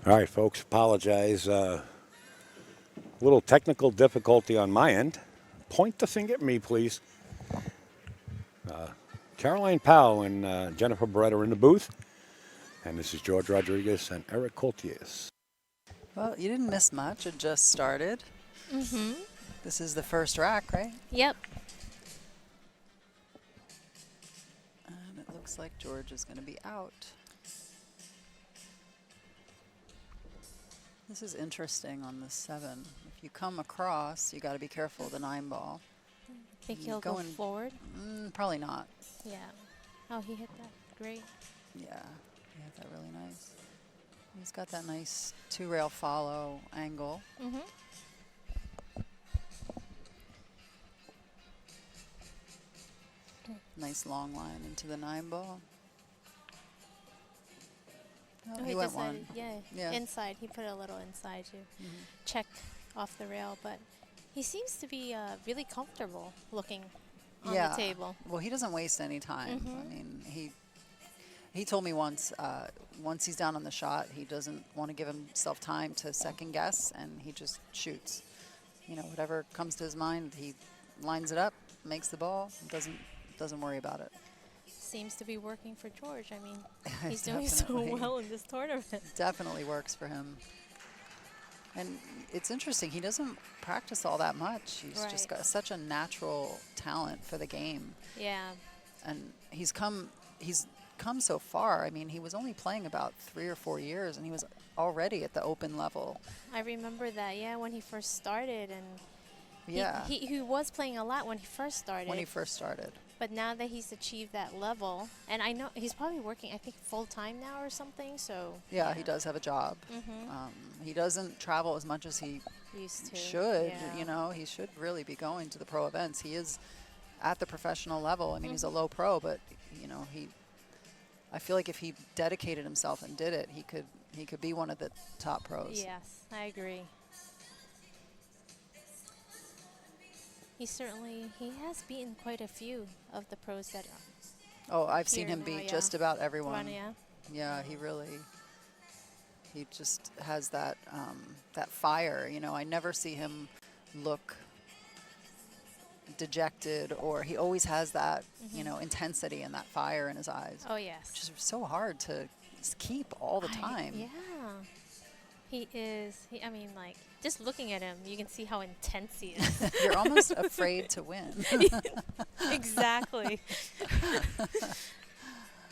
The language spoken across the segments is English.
All right, folks, apologize. Little technical difficulty on my end. Point the thing at me, please. Caroline Powell and Jennifer Barrett are in the booth, and this is George Rodriguez and Eric Cloutier. Well, you didn't miss much. It just started. Mm-hmm. This is the first rack, right? Yep. And it looks like George is going to be out. This is interesting on the 7. If you come across, you got to be careful of the 9 ball. Think he'll go forward? Probably not. Yeah. Oh, he hit that. Great. Yeah, he hit that really nice. He's got that nice 2-rail follow angle. Mm-hmm. Nice long line into the 9 ball. Oh, Oh, he went one. Yeah. Inside. He put a little inside to check off the rail, but he seems to be really comfortable looking on the table. Well, he doesn't waste any time. I mean, he told me once he's down on the shot, he doesn't want to give himself time to second guess, and he just shoots. You know, whatever comes to his mind, he lines it up, makes the ball, doesn't worry about it. Seems to be working for George. I mean, he's doing so well in this tournament. Definitely works for him. And it's interesting, he doesn't practice all that much. He's just got such a natural talent for the game. Yeah. And he's come so far. I mean, he was only playing about 3 or 4 years, and he was already at the open level. I remember that, when he first started. And yeah. He was playing a lot when he first started. But now that he's achieved that level, and I know he's probably working, I think, full-time now or something, so. Yeah, he does have a job. He doesn't travel as much as he should. You know, he should really be going to the pro events. He is at the professional level. I mean, he's a low pro, but, you know, I feel like if he dedicated himself and did it, he could be one of the top pros. Yes, I agree. He has beaten quite a few of the pros that are. Oh, I've seen him beat just about everyone. Verona, yeah, he just has that that fire. You know, I never see him look dejected, or he always has that, you know, intensity and that fire in his eyes. Oh, yes. Which is so hard to keep all the time. Yeah. He is. I mean, like, just looking at him, you can see how intense he is. You're almost afraid to win. Exactly.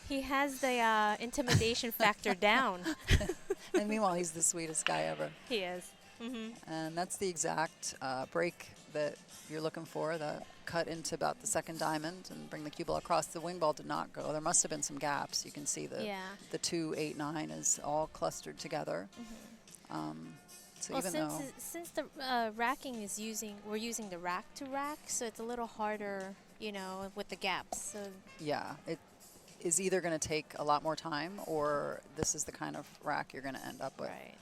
He has the intimidation factor down. And meanwhile, he's the sweetest guy ever. He is. And that's the exact break that you're looking for, the cut into about the second diamond and bring the cue ball across. The wing ball did not go. There must have been some gaps. You can see the 2, 8, 9 is all clustered together. So well, even since the racking is we're using the rack to rack, so it's a little harder, you know, with the gaps. So yeah, it is either going to take a lot more time, or this is the kind of rack you're going to end up with. Right.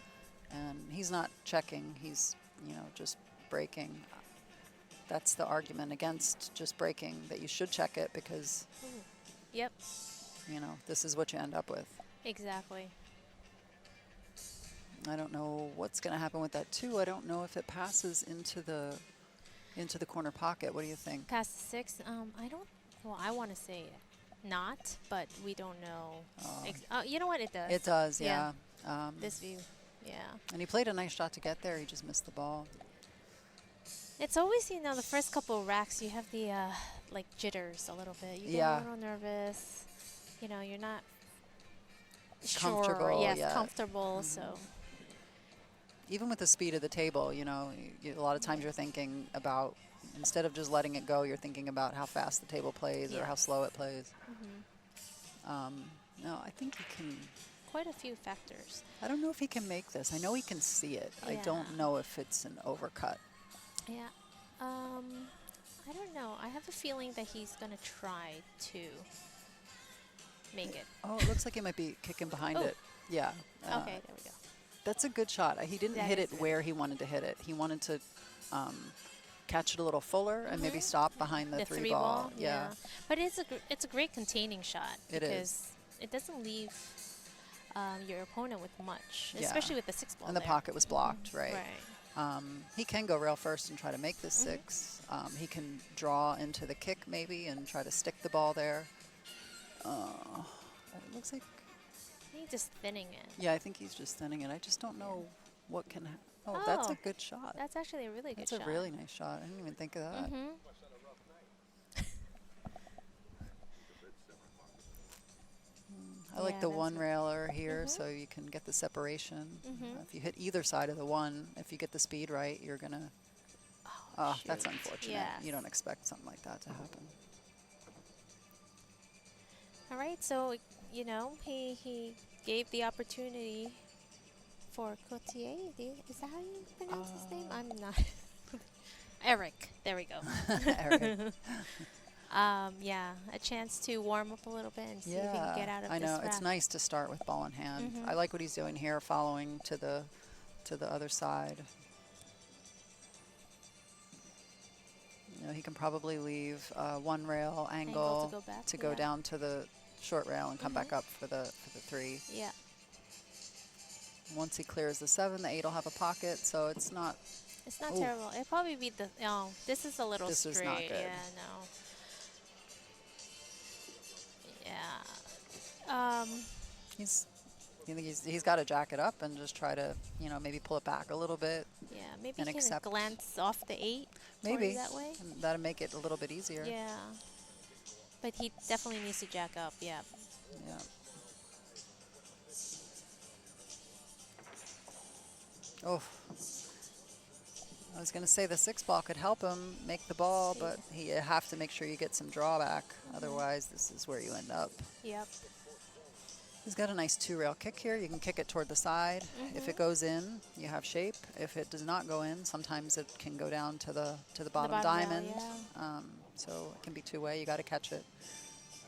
And he's not checking. He's, you know, just breaking. That's the argument against just breaking, that you should check it because, yep, you know, this is what you end up with. Exactly. I don't know what's going to happen with that too. I don't know if it passes into the corner pocket. What do you think? Past the 6, I don't. Well, I want to say not, but we don't know. You know what? It does. It does, yeah. This view, yeah. And he played a nice shot to get there. He just missed the ball. It's always, you know, the first couple of racks, you have the like jitters a little bit. You get a little nervous. You know, you're not comfortable. Sure. Yes, comfortable. So. Even with the speed of the table, you know, a lot of times you're thinking about, instead of just letting it go, you're thinking about how fast the table plays or how slow it plays. No, I think he can. Quite a few factors. I don't know if he can make this. I know he can see it. I don't know if it's an overcut. Yeah. I don't know. I have a feeling that he's going to try to make it. Oh, it looks like he might be kicking behind it. Yeah. Okay, there we go. That's a good shot. He didn't hit it where he wanted to hit it. He wanted to catch it a little fuller and maybe stop behind the 3 ball. Yeah. But it's a great containing shot. It is. It doesn't leave your opponent with much, Yeah. especially with the 6 ball And the there. pocket was blocked, right? Right. He can go rail first and try to make the 6. He can draw into the kick maybe and try to stick the ball there. It looks like, I think just thinning it. yeah, I think he's just thinning it. I just don't know what can Oh, that's a Oh, good shot. That's actually a really good That's shot. a really nice shot. I didn't even think of that. I like Yeah, the that's one a- railer here, so you can get the separation. If you hit either side of the one, if you get the speed right, you're gonna. Oh, that's shoot. unfortunate. Yes. You don't expect something like that to happen. All right, so, you know, he gave the opportunity for Cloutier. Is that how you pronounce his name? I'm not. Eric. There we go. Eric. Yeah, a chance to warm up a little bit and see if he Yeah, can get out of I this know. It's wrap. nice to start with ball in hand. I like what he's doing here, following to the other side. You know, he can probably leave one rail angle to go back, to go yeah. down to the short rail and come back up for the 3. Yeah. Once he clears the 7, the 8 will have a pocket, so it's not. It's not Ooh. terrible. It'll probably be the. Oh, this is a little This straight. is not good. Yeah, no. Yeah. He's got to jack it up and just try to, you know, maybe pull it back a little bit. Yeah, maybe And he can accept. glance off the 8. Maybe that way. And that'll make it a little bit easier. Yeah. But he definitely needs to jack up. Yeah. Yeah. Oh. I was going to say the 6 ball could help him make the ball, but you have to make sure you get some drawback. Otherwise, this is where you end up. Yep. He's got a nice 2 rail kick here. You can kick it toward the side. If it goes in, you have shape. If it does not go in, sometimes it can go down to the bottom rail, diamond. yeah. So it can be 2-way. You got to catch it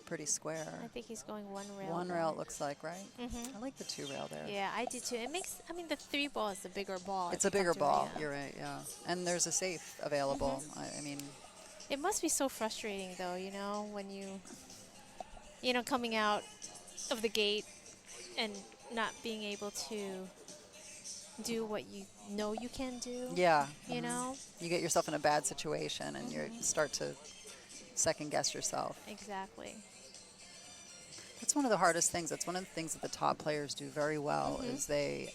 pretty square. I think he's going 1 rail. One there. rail it looks like, right? I like the 2 rail there. Yeah, I do too. It makes. I mean, the 3 ball is the bigger ball. It's if a you bigger come to ball. rail. You're right. Yeah. And there's a safe available. I mean, It must be so frustrating, though. You know, when you know, coming out of the gate and not being able to do what you know you can do. yeah. You know. You get yourself in a bad situation and you start to second guess yourself. Exactly. That's one of the hardest things. That's one of the things that the top players do very well is they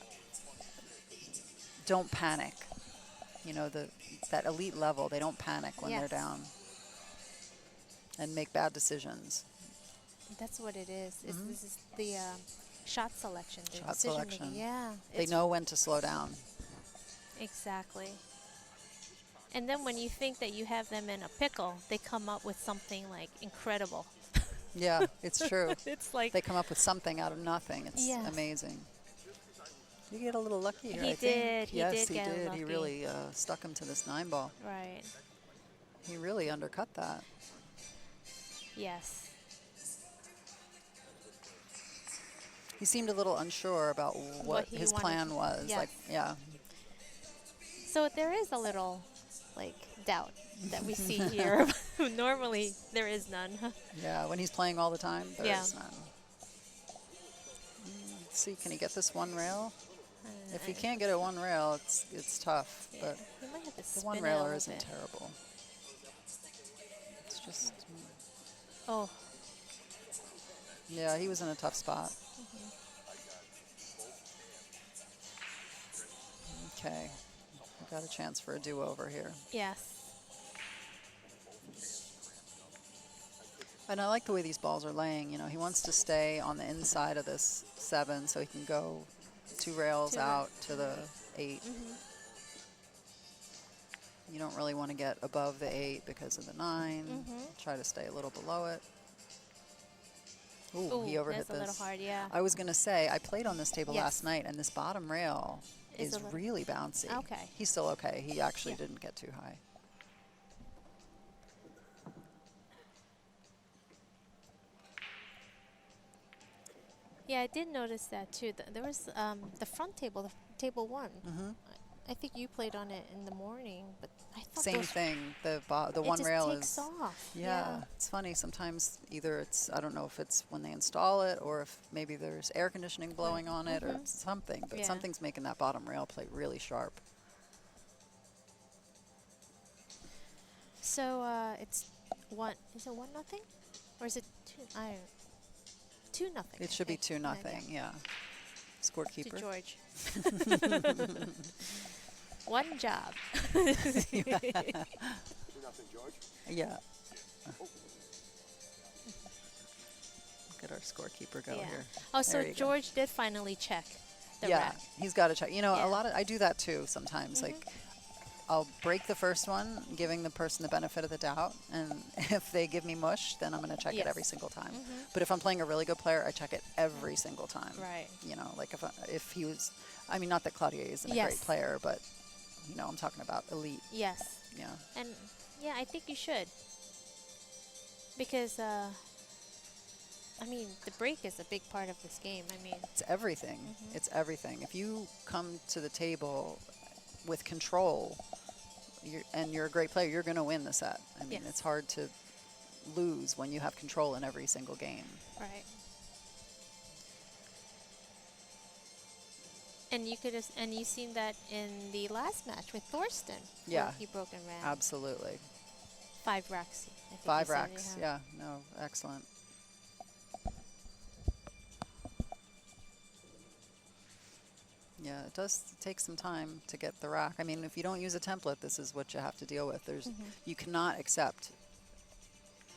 don't panic. You know, that elite level, they don't panic when they're Yes. down and make bad decisions. That's what it is. This is the shot selection. The Shot decision selection. making. Yeah. They know when to slow down. Exactly. And then when you think that you have them in a pickle, they come up with something like incredible. Yeah, it's true. It's like They come up with something out of nothing. It's Yes. amazing. Did you get a little lucky here? He I think? did. He Yes, did he get did. He lucky. really stuck him to this 9 ball. right. He really undercut that. Yes. He seemed a little unsure about what he his wanted plan to- was. yes. Like, yeah. So there is a little like doubt that we see here. Normally there is none. Yeah, when he's playing all the time, there Yeah. is none. Let's see, can he get this 1 rail? If he can't get it 1 rail, it's tough. Yeah. But He might have to the spin 1 it a railer little isn't bit. terrible. It's just, Oh, yeah, he was in a tough spot. Okay, we've got a chance for a do-over here. yes. And I like the way these balls are laying. You know, he wants to stay on the inside of this 7 so he can go 2 rails 2 out to the 8. You don't really want to get above the 8 because of the 9. Try to stay a little below it. Ooh, he overhit that's a little this. hard, yeah. I was going to say, I played on this table Yes. last night, and this bottom rail Is is a little- really bouncy. Okay. He's still okay. He actually Yeah. didn't get too high. Yeah, I did notice that too. There was the front table, table 1. I think you played on it in the morning, but I thought Same those, thing. The it one just rail takes is. off. Yeah, it's funny. Sometimes either it's, I don't know if it's when they install it or if maybe there's air conditioning blowing on it or something, but Yeah. something's making that bottom rail plate really sharp. So it's one. Is it 1-0, or is it 2? I don't. 2-0. It should be 2-0. Yeah. To Scorekeeper. George. One job. 2-0 George. Yeah. Look at our scorekeeper go Yeah. here. Oh, so There you go. George did finally check the Yeah, rack. he's got to check. You know, Yeah. a lot of I do that too sometimes. Like, I'll break the first one, giving the person the benefit of the doubt, and if they give me mush, then I'm going to check it Yes. every single time. But if I'm playing a really good player, I check it every single time. Right. You know, like if he was, I mean, not that Cloutier isn't a Yes. great player, but you know, I'm talking about elite. Yes. Yeah. And yeah, I think you should. Because, I mean, the break is a big part of this game. I mean, It's everything. It's everything. If you come to the table with control, and you're a great player, you're going to win the set. I mean, Yes. it's hard to lose when you have control in every single game. right. And you could, and you seen that in the last match with Thorsten. where Yeah. he broke and ran. Absolutely. 5 racks. I think you 5 said, racks. Yeah. No, excellent. Yeah, it does take some time to get the rack. I mean, if you don't use a template, this is what you have to deal with. There's, you cannot accept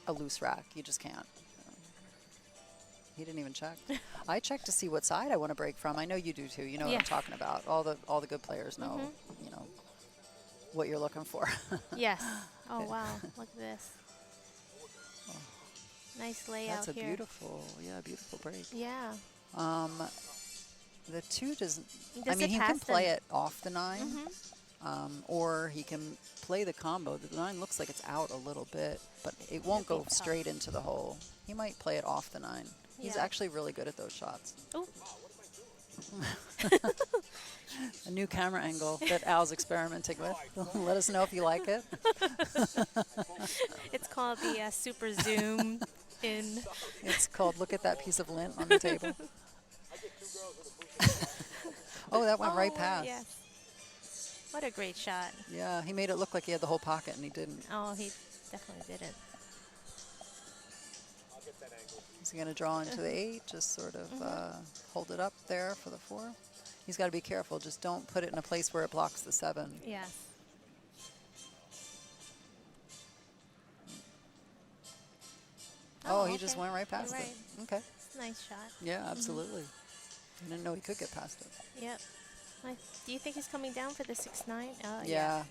a loose rack. You just can't. He didn't even check. I check to see what side I want to break from. I know you do too. You know what Yeah. I'm talking about. All the good players know, you know, what you're looking for. Yes. Oh, wow. Look at this. Nice layout That's a here. beautiful break. Yeah. The 2 doesn't. I Does mean, it he can pass play them? it off the 9, or he can play the combo. The 9 looks like it's out a little bit, but it won't That'd go be tough. straight into the hole. He might play it off the 9. He's Yeah. actually really good at those shots. Oh, A new camera angle that Al's experimenting with. Let us know if you like it. it's called the super zoom in. It's called Look at That Piece of Lint on the Table. Oh, that went right past. Yes. What a great shot. Yeah, he made it look like he had the whole pocket, and he didn't. Oh, he definitely didn't. Is he going to draw into the 8? Just sort of hold it up there for the 4? He's got to be careful. Just don't put it in a place where it blocks the 7. Yes. Oh, he just okay. went right past You're it. right. Okay. It's a nice shot. Yeah, absolutely. I didn't know he could get past it. Yep. Do you think he's coming down for the 6-9? Yeah.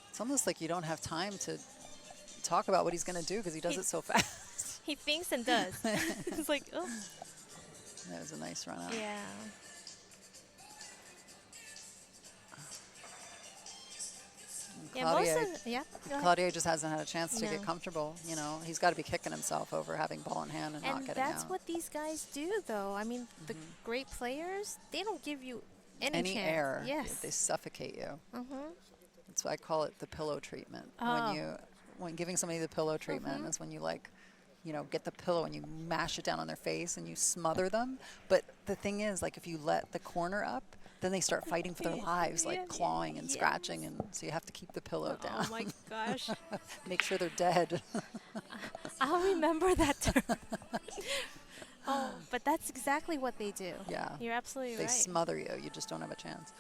It's almost like you don't have time to talk about what he's going to do because he does it so fast. He thinks and does. It's like, oh. That was a nice run out. Yeah. Yeah, most Cloutier, of, yeah. Go ahead. Cloutier just hasn't had a chance to No. get comfortable. You know, he's got to be kicking himself over having ball in hand and not And getting that's out. what these guys do, though. I mean, the great players, they don't give you any chance. air. Yes. They suffocate you. Mm-hmm. That's why I call it the pillow treatment. Oh. When giving somebody the pillow treatment is when you get the pillow and you mash it down on their face and you smother them. But the thing is, like, if you let the corner up, then they start fighting for their lives, like Yeah. clawing and Yes. scratching, and so you have to keep the pillow down. Oh, my gosh. Make sure they're dead. I'll remember that term. Oh, but that's exactly what they do. Yeah. You're absolutely They right. smother you. You just don't have a chance.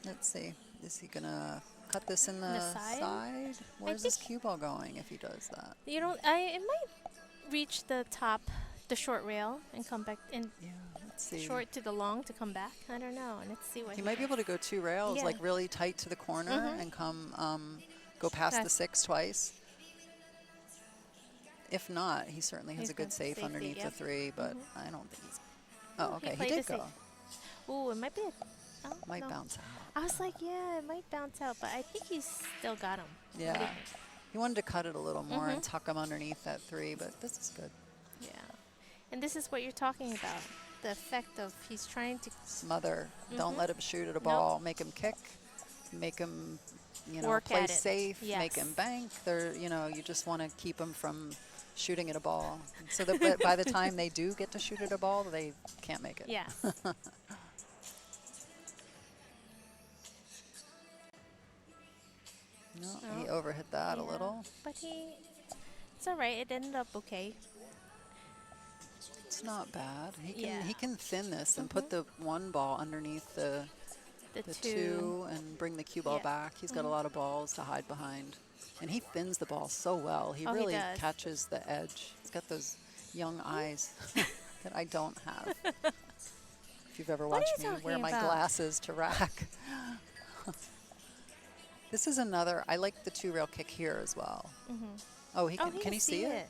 Let's see. Is he gonna cut this in the, side? Where's his cue ball going if he does that? You know, it might reach the top, the short rail, and come back in Yeah. Let's see. short to the long to come back. I don't know. Let's see what He might be able to go 2 rails, Yeah. like really tight to the corner, and go past the 6 twice. If not, he certainly has He's a good got safe safety, underneath the yep. 3, but I don't think he's. Oh, okay. He played did the go. Ooh, it might be. Oh, Might no. bounce out. I was like, yeah, it might bounce out, but I think he's still got him. What do you Yeah. think? He wanted to cut it a little more and tuck him underneath that 3, but this is good. Yeah. And this is what you're talking about. the effect of he's trying to Smother. Don't let him shoot at a Nope. ball. Make him kick. Make him, Work play at it. safe. Make Yes. him bank. You just want to keep him from shooting at a ball. So that by the time they do get to shoot at a ball, they can't make it. Yes. No, he Oh. overhit that a Yeah. little. But it's all right. It ended up okay. It's not bad. He Yeah. can thin this and put the one ball underneath the The two and bring the cue ball Yeah. back. He's got a lot of balls to hide behind. And he thins the ball so well. He Oh, he really does. catches the edge. He's got those young eyes that I don't have. If you've ever What are watched you me wear talking my about? glasses to rack. This is another, I like the 2-rail kick here as well. Oh, he can, can he see it?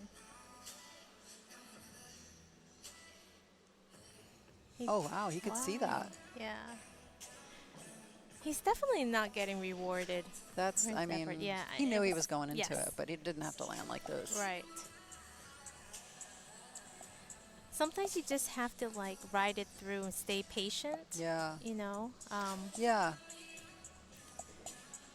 Oh, wow, he could see that. Yeah. He's definitely not getting rewarded. That's, for his I mean, effort. Yeah, he knew he it's- was going into yes. it, but he didn't have to land like this. Right. Sometimes you just have to like ride it through and stay patient. Yeah. You know, Yeah.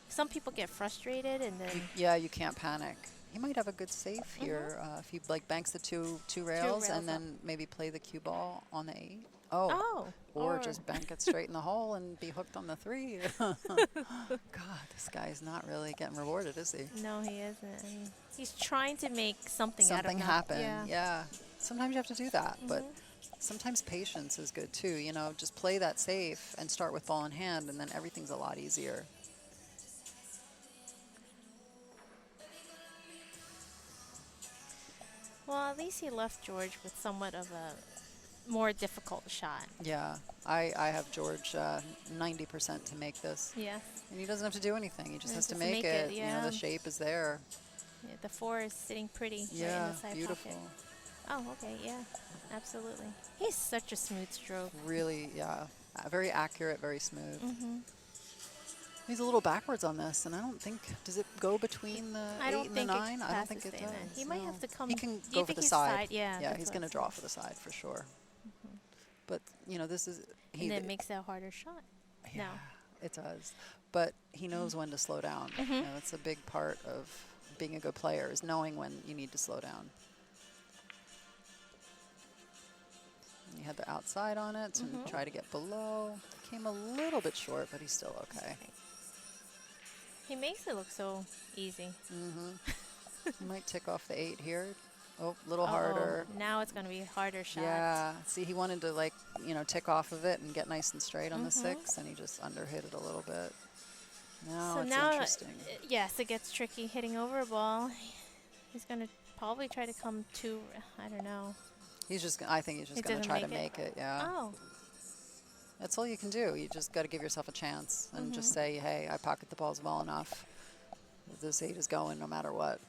some people get frustrated and then Yeah, you can't panic. He might have a good safe here if he like banks the two rails rails and up. then maybe play the cue ball on the 8. Oh. oh, Or just bank it straight in the hole and be hooked on the 3. God, this guy's not really getting rewarded, is he? no, he isn't. I mean, he's trying to make something out of Something nothing. happen. Yeah. Sometimes you have to do that, but sometimes patience is good too. Just play that safe and start with ball in hand, and then everything's a lot easier. Well, at least he left George with somewhat of a more difficult shot. Yeah, I have George 90% to make this. Yes. And he doesn't have to do anything. He just Yeah, has to just make make it, it. yeah. The shape is there. Yeah, the 4 is sitting pretty right in Yeah, the side beautiful. pocket. Oh, okay, yeah, absolutely. He's such a smooth stroke. Really, yeah. Very accurate, very smooth. Mm-hmm. He's a little backwards on this, and I don't think, does it go between the I 8 don't and the think 9? it I don't think passes it the 9. does. He might no. have to come. He can Do you go for think the he's side. Yeah, Yeah, that's he's what going to I'm draw saying. for the side for sure. But, this is... And then it makes it a harder shot. Yeah, No. it does. But he knows when to slow down. That's a big part of being a good player, is knowing when you need to slow down. And you had the outside on it, so try to get below. Came a little bit short, but he's still okay. He makes it look so easy. You might tick off the 8 here. Oh, a little harder. Now it's going to be a harder shot. Yeah. See, he wanted to, tick off of it and get nice and straight on the 6, and he just underhit it a little bit. Now So it's now, interesting. Yes, it gets tricky hitting over a ball. He's going to probably try to come to, I don't know. I think he's just going to try to make it, yeah. Oh, That's all you can do. You just got to give yourself a chance and just say, hey, I pocket the balls well enough. This 8 is going no matter what.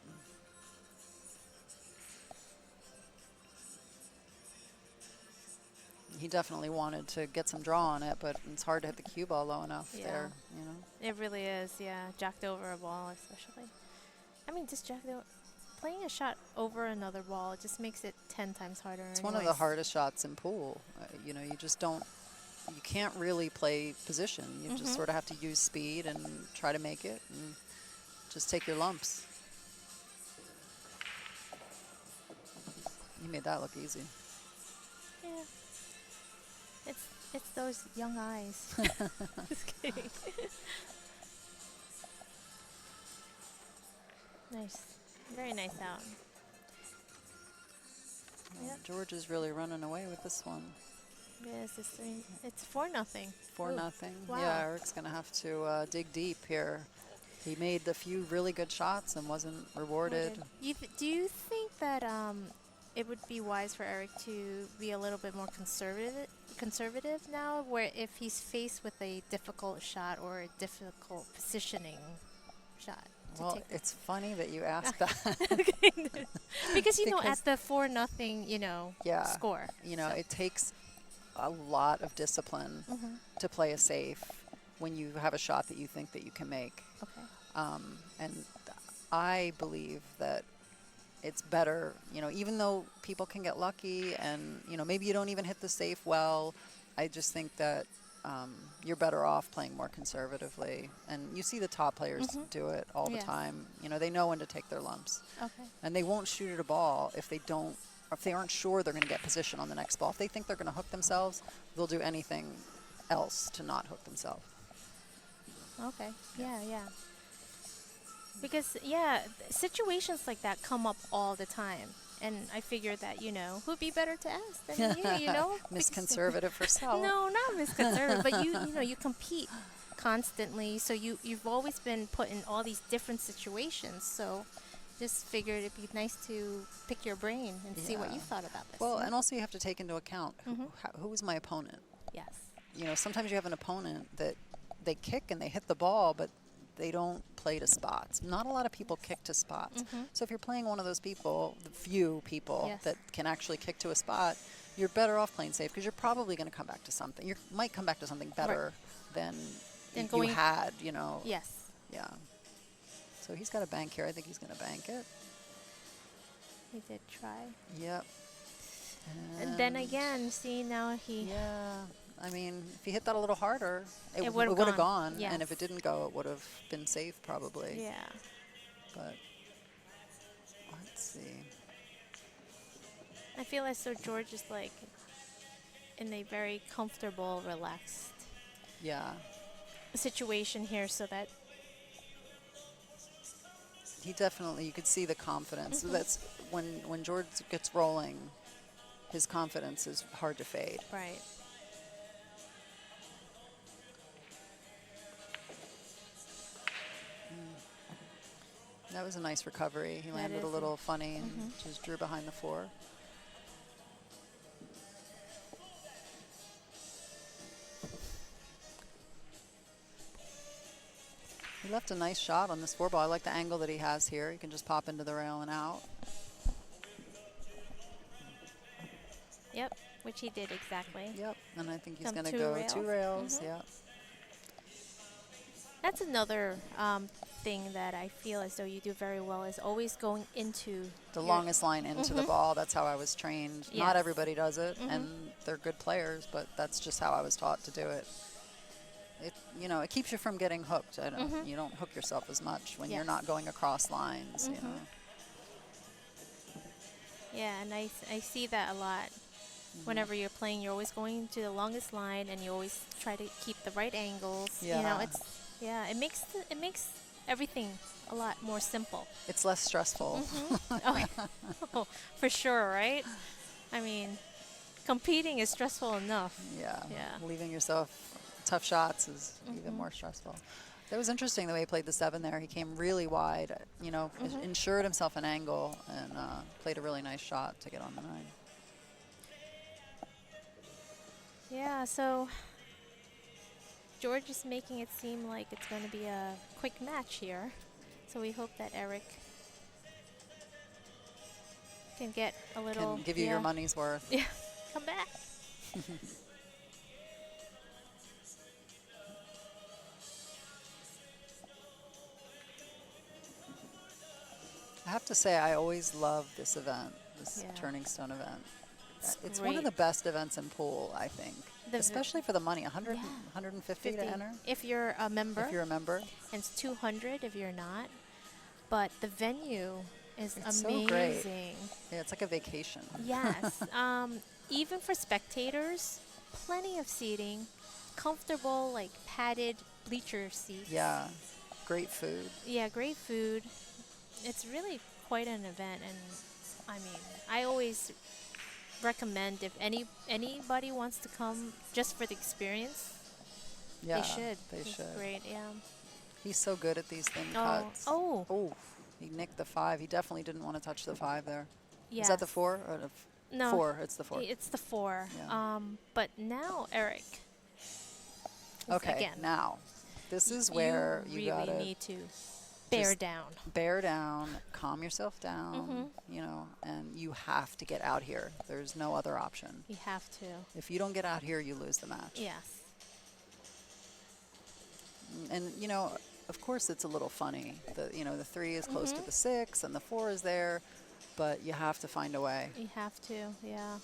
He definitely wanted to get some draw on it, but it's hard to hit the cue ball low enough there, it really is, yeah. Jacked over a ball, especially. I mean, just playing a shot over another ball, it just makes it 10 times harder. It's one of the hardest shots in pool. You just don't, you can't really play position. You just sort of have to use speed and try to make it and just take your lumps. You made that look easy. Yeah. It's those young eyes. Just kidding. Nice. Very nice out. Yep. George is really running away with this one. Yes, it's 4-0. 4-0. Wow. Yeah, Eric's going to have to dig deep here. He made a few really good shots and wasn't rewarded. Do you think that it would be wise for Eric to be a little bit more conservative now, where if he's faced with a difficult shot or a difficult positioning shot? Well, it's funny that you asked that. Because, Because at the 4-0, Yeah. score. It takes a lot of discipline to play a safe when you have a shot that you think that you can make. Okay. And I believe that it's better, even though people can get lucky and, maybe you don't even hit the safe well, I just think that you're better off playing more conservatively. And you see the top players do it all the time. They know when to take their lumps. Okay. And they won't shoot at a ball if they aren't sure they're going to get position on the next ball. If they think they're going to hook themselves, they'll do anything else to not hook themselves. Okay. Yeah. Because, situations like that come up all the time. And I figured that, who'd be better to ask than you, Miss Conservative herself. No, not Miss Conservative, but you compete constantly. So you've always been put in all these different situations. So just figured it'd be nice to pick your brain and see what you thought about this. Well, and also you have to take into account who is my opponent. Yes. Sometimes you have an opponent that they kick and they hit the ball, but they don't play to spots. Not a lot of people kick to spots. So if you're playing one of those people, the few people that can actually kick to a spot, you're better off playing safe because you're probably going to come back to something. You might come back to something better than you had, Yes. Yeah. So he's got a bank here. I think he's going to bank it. He did try. Yep. And then again, see, now he... Yeah. I mean, if he hit that a little harder, it would have gone. Yes. And if it didn't go, it would have been safe probably. Yeah. But let's see. I feel as though George is like in a very comfortable, relaxed situation here, so that he definitely, you could see the confidence. So that's when George gets rolling, his confidence is hard to fade. Right. That was a nice recovery. He landed a little funny and just drew behind the 4. He left a nice shot on this 4 ball. I like the angle that he has here. He can just pop into the rail and out. Yep, which he did exactly. Yep, and I think he's Come going to 2 go rails. 2 rails. Yep. That's another thing that I feel as though you do very well, is always going into the longest line into the ball. That's how I was trained. Yes. Not everybody does it, and they're good players, but that's just how I was taught to do it. It keeps you from getting hooked. You don't hook yourself as much when you're not going across lines. Yeah, and I see that a lot. Whenever you're playing, you're always going to the longest line, and you always try to keep the right angles. Yeah. It makes everything a lot more simple. It's less stressful. Oh, for sure, right? I mean, competing is stressful enough. Yeah. Yeah. Leaving yourself tough shots is even more stressful. That was interesting the way he played the 7 there. He came really wide, ensured himself an angle, and played a really nice shot to get on the 9. Yeah, so George is making it seem like it's going to be a quick match here. So we hope that Eric can get a little... Can give you your money's worth. Yeah, come back. I have to say, I always love this event, this Turning Stone event. It's one of the best events in pool, I think. Especially for the money, 150 to enter. If you're a member. If you're a member. And it's 200 if you're not. But the venue is It's amazing. So great. Yeah, it's like a vacation. Yes. Even for spectators, plenty of seating, comfortable, like padded bleacher seats. Yeah, great food. Yeah, great food. It's really quite an event, and I mean, I always recommend if anybody wants to come just for the experience, Yeah, they should. They should. Great, yeah. He's so good at these thin cuts. Oh. He nicked the 5. He definitely didn't want to touch the 5 there. Yeah. Is that the 4 or the No. 4? It's the 4. It's the 4. Yeah. But now Eric. Okay. Again, Now, this is where you really gotta need to bear down. Bear down, calm yourself down, and you have to get out here. There's no other option. You have to. If you don't get out here, you lose the match. Yes. And, of course it's a little funny. The 3 is close to the 6 and the 4 is there. but you have to find a way. You have to, yeah.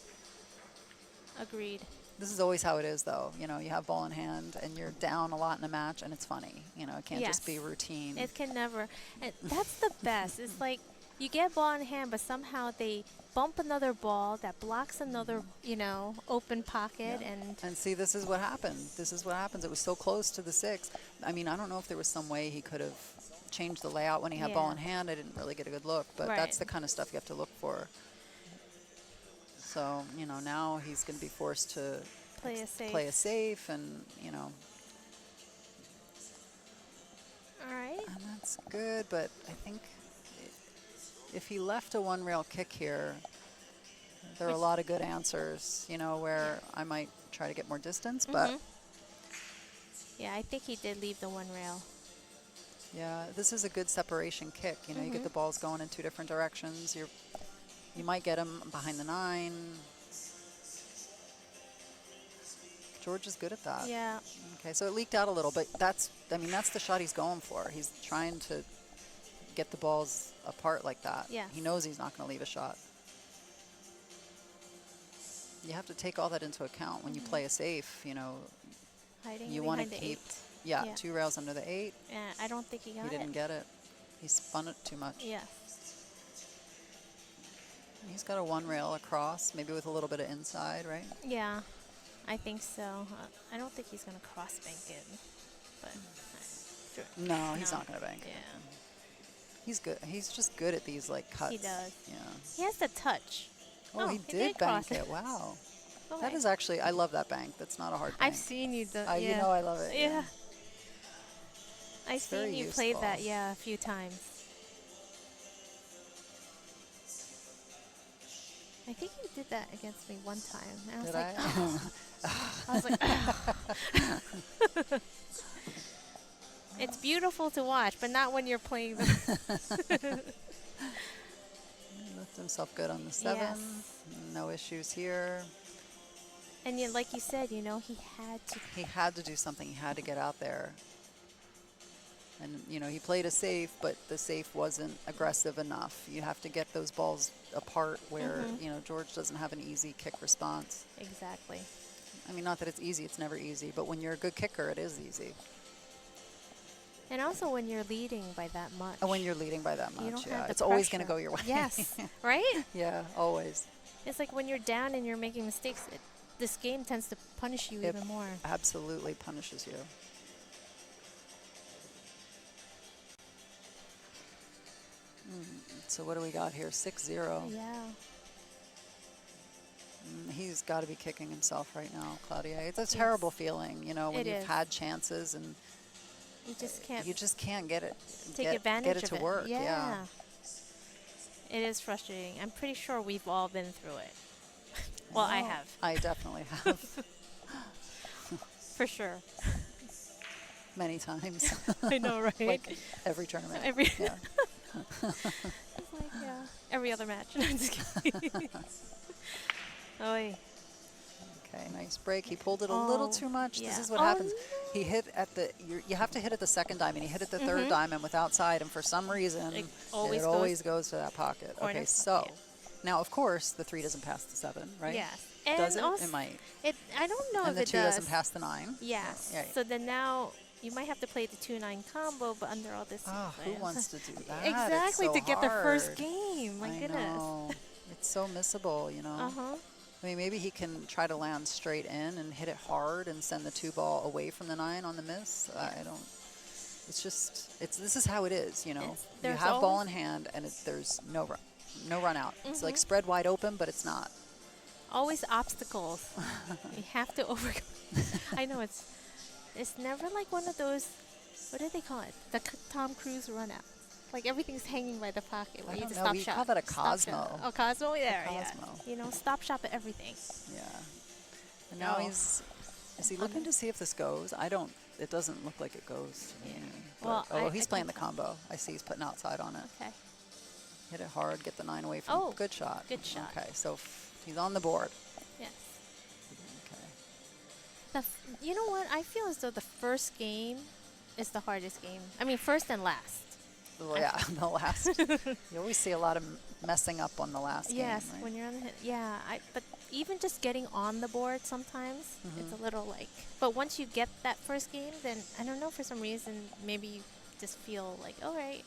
Agreed. This is always how it is, though. You know, you have ball in hand, and you're down a lot in a match, and it's funny. You know, it can't just be routine. It can never. And that's the best. It's like you get ball in hand, but somehow they bump another ball that blocks another, you know, open pocket. Yeah. And see, this is what happened. This is what happens. It was so close to the 6. I mean, I don't know if there was some way he could have changed the layout when he had ball in hand. I didn't really get a good look, but that's the kind of stuff you have to look for. So, you know, now he's going to be forced to play a safe and, you know. All right. And that's good, but I think if he left a one-rail kick here, there are a lot of good answers, you know, where I might try to get more distance, but. Yeah, I think he did leave the one rail. Yeah, this is a good separation kick. You know, you get the balls going in 2 different directions. You might get him behind the 9. George is good at that. Yeah. Okay, so it leaked out a little, but that's the shot he's going for. He's trying to get the balls apart like that. Yeah. He knows he's not going to leave a shot. You have to take all that into account when you play a safe, you know. Hiding You want to behind the keep, 8. yeah, 2 rails under the 8. Yeah, I don't think he got it. He didn't get it. He spun it too much. Yeah. He's got a 1 rail across, maybe with a little bit of inside, right? Yeah, I think so. I don't think he's going to cross bank it, but sure. No, he's not going to bank it. Yeah. He's good. He's just good at these, like, cuts. He does. Yeah. He has the touch. Oh, he did bank it. Wow. Okay. That is actually, I love that bank. That's not a hard bank. I've seen you do You know I love it. Yeah. I've It's very seen you play useful. that, a few times. I think you did that against me one time. And I was Did like, I? oh. I was like, it's beautiful to watch, but not when you're playing the He left himself good on the 7. Yes. No issues here. And yet, like you said, you know, he had to do something. He had to get out there. And, you know, he played a safe, but the safe wasn't aggressive enough. You have to get those balls apart where, you know, George doesn't have an easy kick response. Exactly. I mean, not that it's easy. It's never easy. But when you're a good kicker, it is easy. And also when you're leading by that much. And when you're leading by that You much, don't yeah. have the It's always going to pressure. go your way. Yes. Right? Yeah, always. It's like when you're down and you're making mistakes, this game tends to punish you It even more. absolutely punishes you. So what do we got here? 6-0. Yeah. He's got to be kicking himself right now, Cloutier. It's a terrible feeling, you know, when It you've is. had chances and You just can't you just can't get it. take get advantage it of to it. work. Yeah. It is frustrating. I'm pretty sure we've all been through it. Well, I have. I definitely have. For sure. Many times. I know, right? Like every tournament. Yeah. It's like, every other match. I'm just kidding. Oy. Okay, nice break. He pulled it a little too much. yeah. This is what Oh, happens. He hit at the, you have to hit at the second diamond. He hit at the third diamond with outside, and for some reason, It it always goes to that pocket. corner. Okay, so Yeah. now, of course, the 3 doesn't pass the 7, right? Yes. And Does it? also It might. I don't know And if the it 2 does. doesn't pass the 9. Yes. Yeah. So then now you might have to play the 2-9 combo, but under all this. Oh, who wants to do that? Exactly, It's so to get the first hard. game. My I goodness. know. It's so missable, you know. Uh-huh. I mean, maybe he can try to land straight in and hit it hard and send the 2 ball away from the 9 on the miss. I don't. It's just. This is how it is, you know. You there's have ball in always- hand and there's no run out. It's like spread wide open, but it's not. Always obstacles. You have to overcome. I know it's never like one of those. What do they call it? The Tom Cruise run out. Like everything's hanging by the pocket. Where I you don't just know, stop we shop. call that a Stop Cosmo. shop. Oh, Cosmo, there, Cosmo. yeah. You know, stop shop at everything. Yeah. And now No. is he looking to see if this goes? It doesn't look like it goes to me. But- Well, he's I playing the think so. combo. I see he's putting outside on it. Okay. Hit it hard, get the 9 away from. Oh, good shot. good shot. Okay, so he's on the board. Yes. Okay. You know what? I feel as though the first game is the hardest game. I mean, first and last. Well, yeah, the last. You always see a lot of messing up on the last game. Yes, Right? when you're on the but even just getting on the board sometimes, it's a little like, but once you get that first game, then I don't know, for some reason, maybe you just feel like, all right,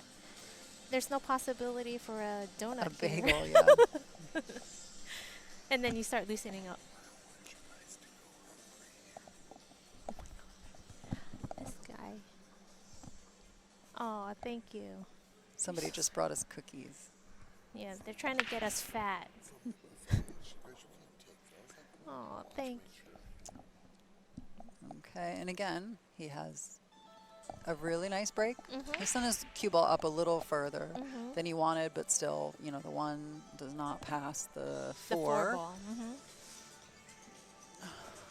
there's no possibility for a donut A here. bagel, yeah. And then you start loosening up. This guy. Oh, thank you. Somebody just brought us cookies. Yeah, they're trying to get us fat. Oh, thank you. Okay, and again, he has a really nice break. He sent his cue ball up a little further than he wanted, but still, you know, the one does not pass the The four. ball.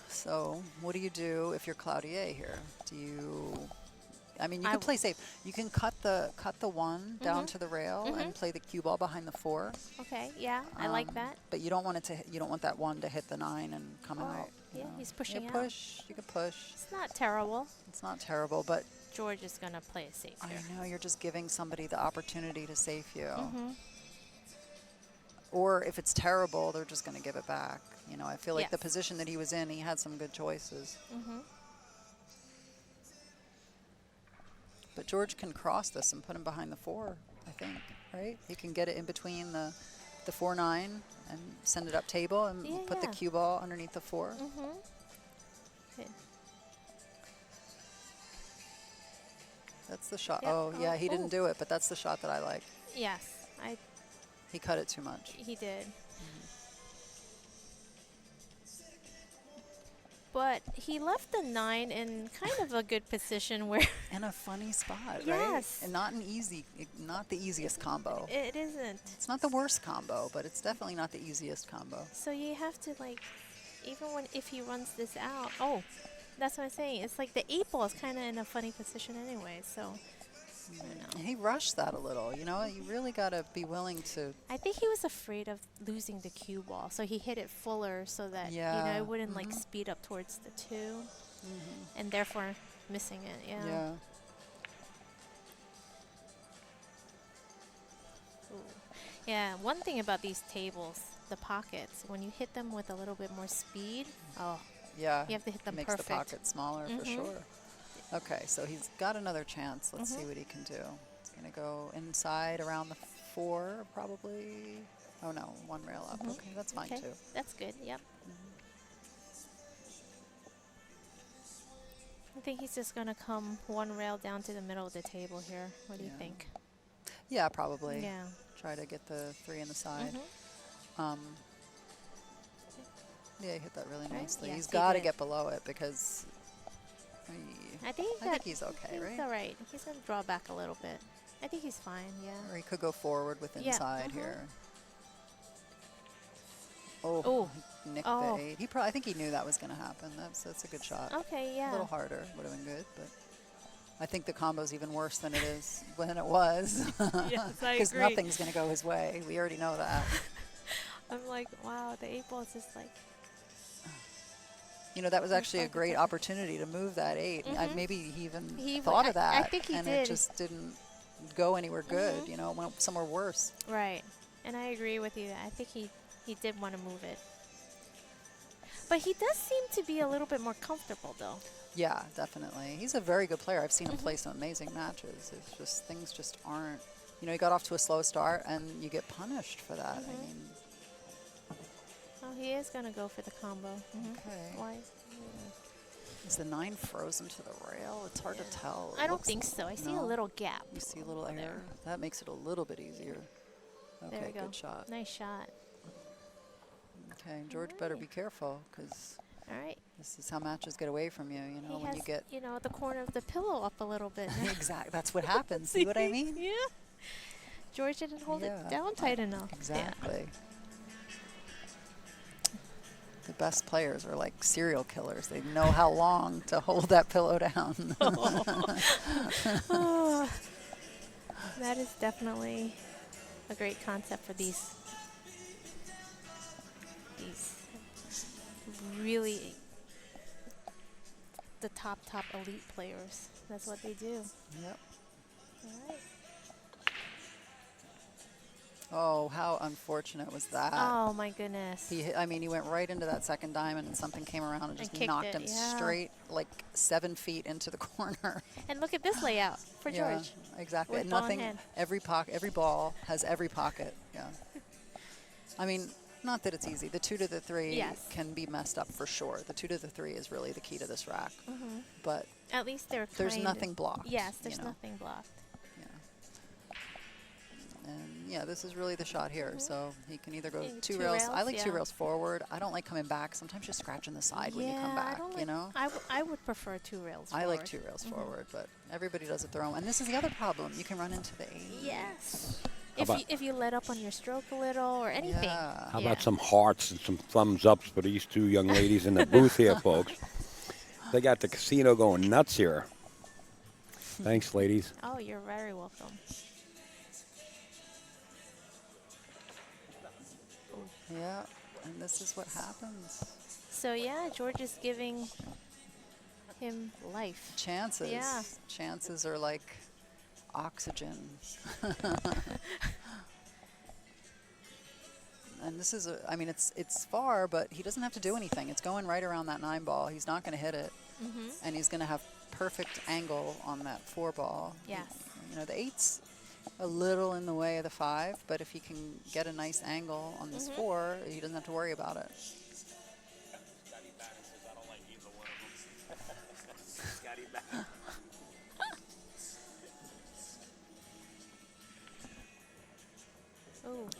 So what do you do if you're Cloutier here? Do you... I mean, you can play safe. You can cut the one down to the rail and play the cue ball behind the four. Okay, yeah, I like that. But you don't want it to. You don't want that one to hit the 9 and come out. Yeah, know. he's pushing you out. push. You can push. It's not terrible. It's not terrible, but George is going to play it safe I here. know you're just giving somebody the opportunity to save you. Or if it's terrible, they're just going to give it back. You know, I feel like the position that he was in, he had some good choices. But George can cross this and put him behind the 4, I think, right? He can get it in between the 4-9 and send it up table and put the cue ball underneath the 4. Okay. That's the shot. Yep. Oh, yeah, he didn't do it, but that's the shot that I like. Yes, He cut it too much. he did. But he left the 9 in kind of a good position where In a funny spot, right? Yes. And not the easiest combo. it isn't. It's not the worst combo, but it's definitely not the easiest combo. So you have to, like, even if he runs this out, that's what I'm saying. It's like the 8 ball is kind of in a funny position anyway, so, you know. He rushed that a little, you know? You really got to be willing to... I think he was afraid of losing the cue ball, so he hit it fuller so that, you know, it wouldn't, like, speed up towards the 2, and therefore missing it, Yeah. Ooh. Yeah, one thing about these tables, the pockets, when you hit them with a little bit more speed, Yeah. you have to hit them makes perfect. the pocket smaller for sure. Okay, so he's got another chance. Let's see what he can do. He's going to go inside around the 4, probably. Oh, no, 1 rail up. Okay, that's fine, too. That's good, yep. I think he's just going to come 1 rail down to the middle of the table here. What do you think? Yeah, probably. Yeah. Try to get the 3 in the side. Yeah, he hit that really nicely. Yes, He's he got to did. get below it because I think he's okay, right? He's all right. He's going to draw back a little bit. I think he's fine, yeah. Or he could go forward with Yeah, inside here. Oh, he nicked the 8. I think he knew that was going to happen. That's a good shot. Okay, yeah. A little harder would have been good, but I think the combo's even worse than it was. Yes, I Because agree. nothing's going to go his way. We already know that. I'm like, wow, the 8 ball is just like... You know, that was actually a great opportunity to move that 8. Maybe he even thought of that. I think he and did. it just didn't go anywhere good. You know, it went somewhere worse. Right. And I agree with you. I think he did want to move it. But he does seem to be a little bit more comfortable, though. Yeah, definitely. He's a very good player. I've seen him play some amazing matches. It's just things just aren't. You know, he got off to a slow start, and you get punished for that. I mean, Oh, he is going to go for the combo. okay. Why? Is the 9 frozen to the rail? It's hard to tell. It I don't looks- think so. I see a no? little gap. You see a little over error? That makes it a little bit easier. There Okay, we go. good shot. Nice shot. Okay, George better be careful because All right. this is how matches get away from you. You know, He when has, you get the corner of the pillow up a little bit. exactly. That's what happens. See what I mean? Yeah. George didn't hold Yeah. it down tight enough. Exactly. The best players are like serial killers. They know how long to hold that pillow down. Oh, that is definitely a great concept for these really the top elite players. That's what they do. Yep. All right. Oh, how unfortunate was that? Oh my goodness. I mean, he went right into that second diamond, and something came around and just kicked knocked it, him yeah. straight, like 7 feet into the corner. And look at this layout for Yeah, George. exactly. With And ball in nothing. hand. Every ball has every pocket. Yeah. I mean, not that it's easy. The 2 to the 3 Yes. can be messed up for sure. The 2 to the 3 is really the key to this rack. Mm-hmm. But At least there's nothing blocked. Yes, there's you know? nothing blocked. Yeah. And yeah, this is really the shot here. So he can either go Yeah, 2 two rails. I rails, like 2 yeah. rails forward. I don't like coming back. Sometimes you're scratching the side when you come Yeah, back, I don't you like, know? I would prefer 2 rails I like forward. 2 rails forward, but everybody does it their own. And this is the other problem. You can run into the 8. Yes. about- If you let up on your stroke a little or anything. Yeah. How Yeah. about some hearts and some thumbs ups for these 2 young ladies in the booth here, folks? They got the casino going nuts here. Thanks, ladies. Oh, you're very welcome. Yeah, and this is what happens. So yeah, George is giving him life. Chances. Yeah. Chances are like oxygen. And this is, I mean, it's far, but he doesn't have to do anything. It's going right around that 9 ball. He's not going to hit it. Mm-hmm. And he's going to have perfect angle on that 4 ball. Yes. You know, the 8's a little in the way of the 5, but if he can get a nice angle on this 4, he doesn't have to worry about it.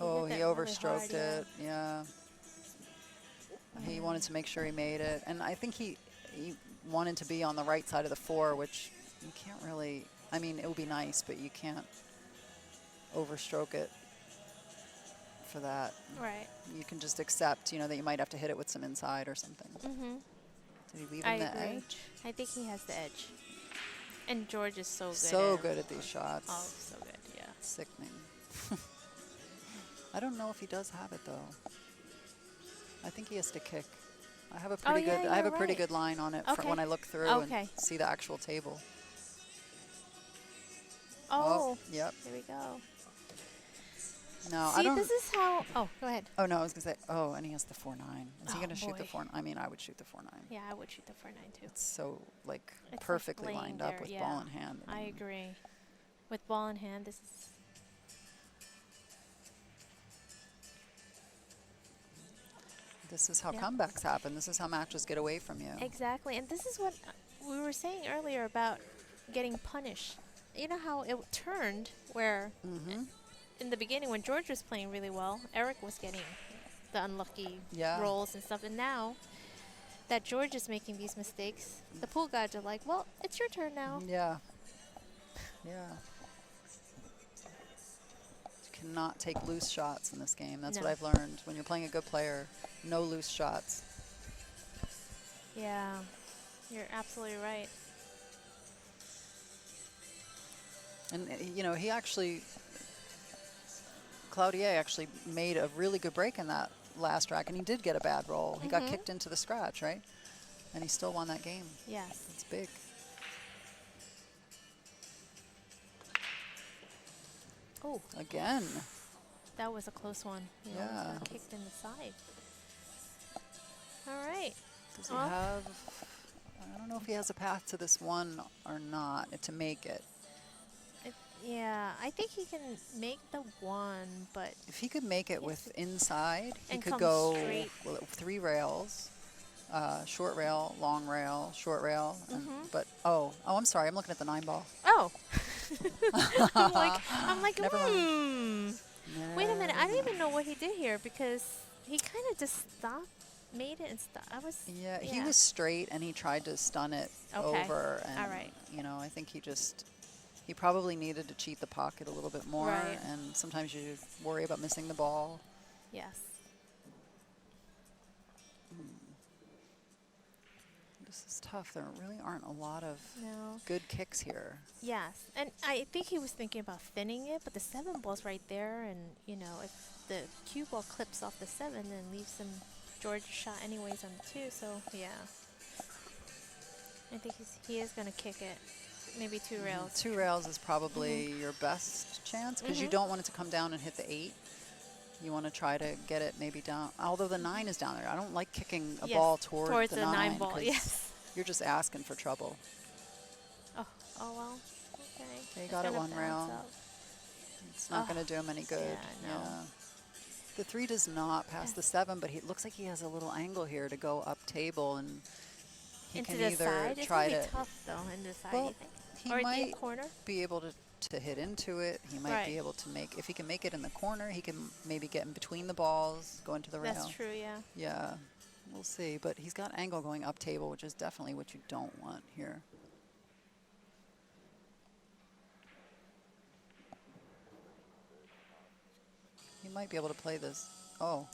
Oh, he overstroked it. Yeah. He wanted to make sure he made it. And I think he wanted to be on the right side of the 4, which you can't really, I mean, it would be nice, but you can't overstroke it for that. Right. You can just accept, you know, that you might have to hit it with some inside or something. Mm-hmm. Did he leave I him the agree. edge? I think he has the edge. And George is so good. So good at these shots. Oh, so good, yeah. Sickening. I don't know if he does have it though. I think he has to kick. I have a pretty yeah, good. I have a you're pretty right. good line on it Okay. when I look through Okay. and see the actual table. Oh, Yep. here we go. No, See, I don't. this is how. Oh, go ahead. Oh no, I was gonna say. Oh, and he has the 4-9. Is he Oh, gonna shoot the boy. 4? I mean, I would shoot the 4-9. Yeah, I would shoot the 4-9 too. It's so like It's, perfectly laying lined up there, with yeah. ball in hand. I agree. With ball in hand, this is. This is how Yeah. comebacks happen. This is how matches get away from you. Exactly, and this is what we were saying earlier about getting punished. You know how it turned where Mm-hmm. in the beginning when George was playing really well, Eric was getting the unlucky Yeah. rolls and stuff, and now that George is making these mistakes, the pool guys are like, well, it's your turn now. Yeah. Yeah. You cannot take loose shots in this game. That's No. what I've learned. When you're playing a good player, no loose shots. Yeah, you're absolutely right. And, you know, Cloutier actually made a really good break in that last rack, and he did get a bad roll. He got kicked into the scratch, right? And he still won that game. Yes. It's big. Oh, Again. that was a close one. He almost Yeah. got kicked in the side. All right. Does he Well- have, I don't know if he has a path to this one or not, to make it. Yeah, I think he can make the one, but If he could make it with inside, he And could come go straight. 3 rails, short rail, long rail, short rail. Mm-hmm. But, I'm sorry, I'm looking at the 9 ball. oh, I'm like, Never mind. Wait a minute, I don't even know what he did here because he kind of just stopped, made it and stopped. Yeah, he was straight and he tried to stun it Okay. over. And, All right. you know, I think he probably needed to cheat the pocket a little bit more. Right. And sometimes you worry about missing the ball. Yes. This is tough. There really aren't a lot of No. good kicks here. Yes, and I think he was thinking about thinning it, but the 7 ball's right there, and you know, if the cue ball clips off the 7, then leaves him George shot anyways on the 2. So yeah, I think he is gonna kick it, maybe 2 rails. 2 rails is probably your best chance because you Mhm. don't want it to come down and hit the 8. You want to try to get it maybe down. Although the 9 is down there. I don't like kicking a ball towards the 9 ball. Yes. You're just asking for trouble. Oh well. Okay. They got it one rail. It's not going to do him any good. Yeah, no. Yeah. The 3 does not pass the 7, but he looks like he has a little angle here to go up table, and he into can the either side? try it's to. tough though in the side. Well, you think? he Or in might the corner. be able to hit into it. He might be able to make, if he can make it in the corner, he can maybe get in between the balls, go into the rail. That's true. Yeah. Yeah, we'll see. But he's got angle going up table, which is definitely what you don't want here. He might be able to play this. Oh,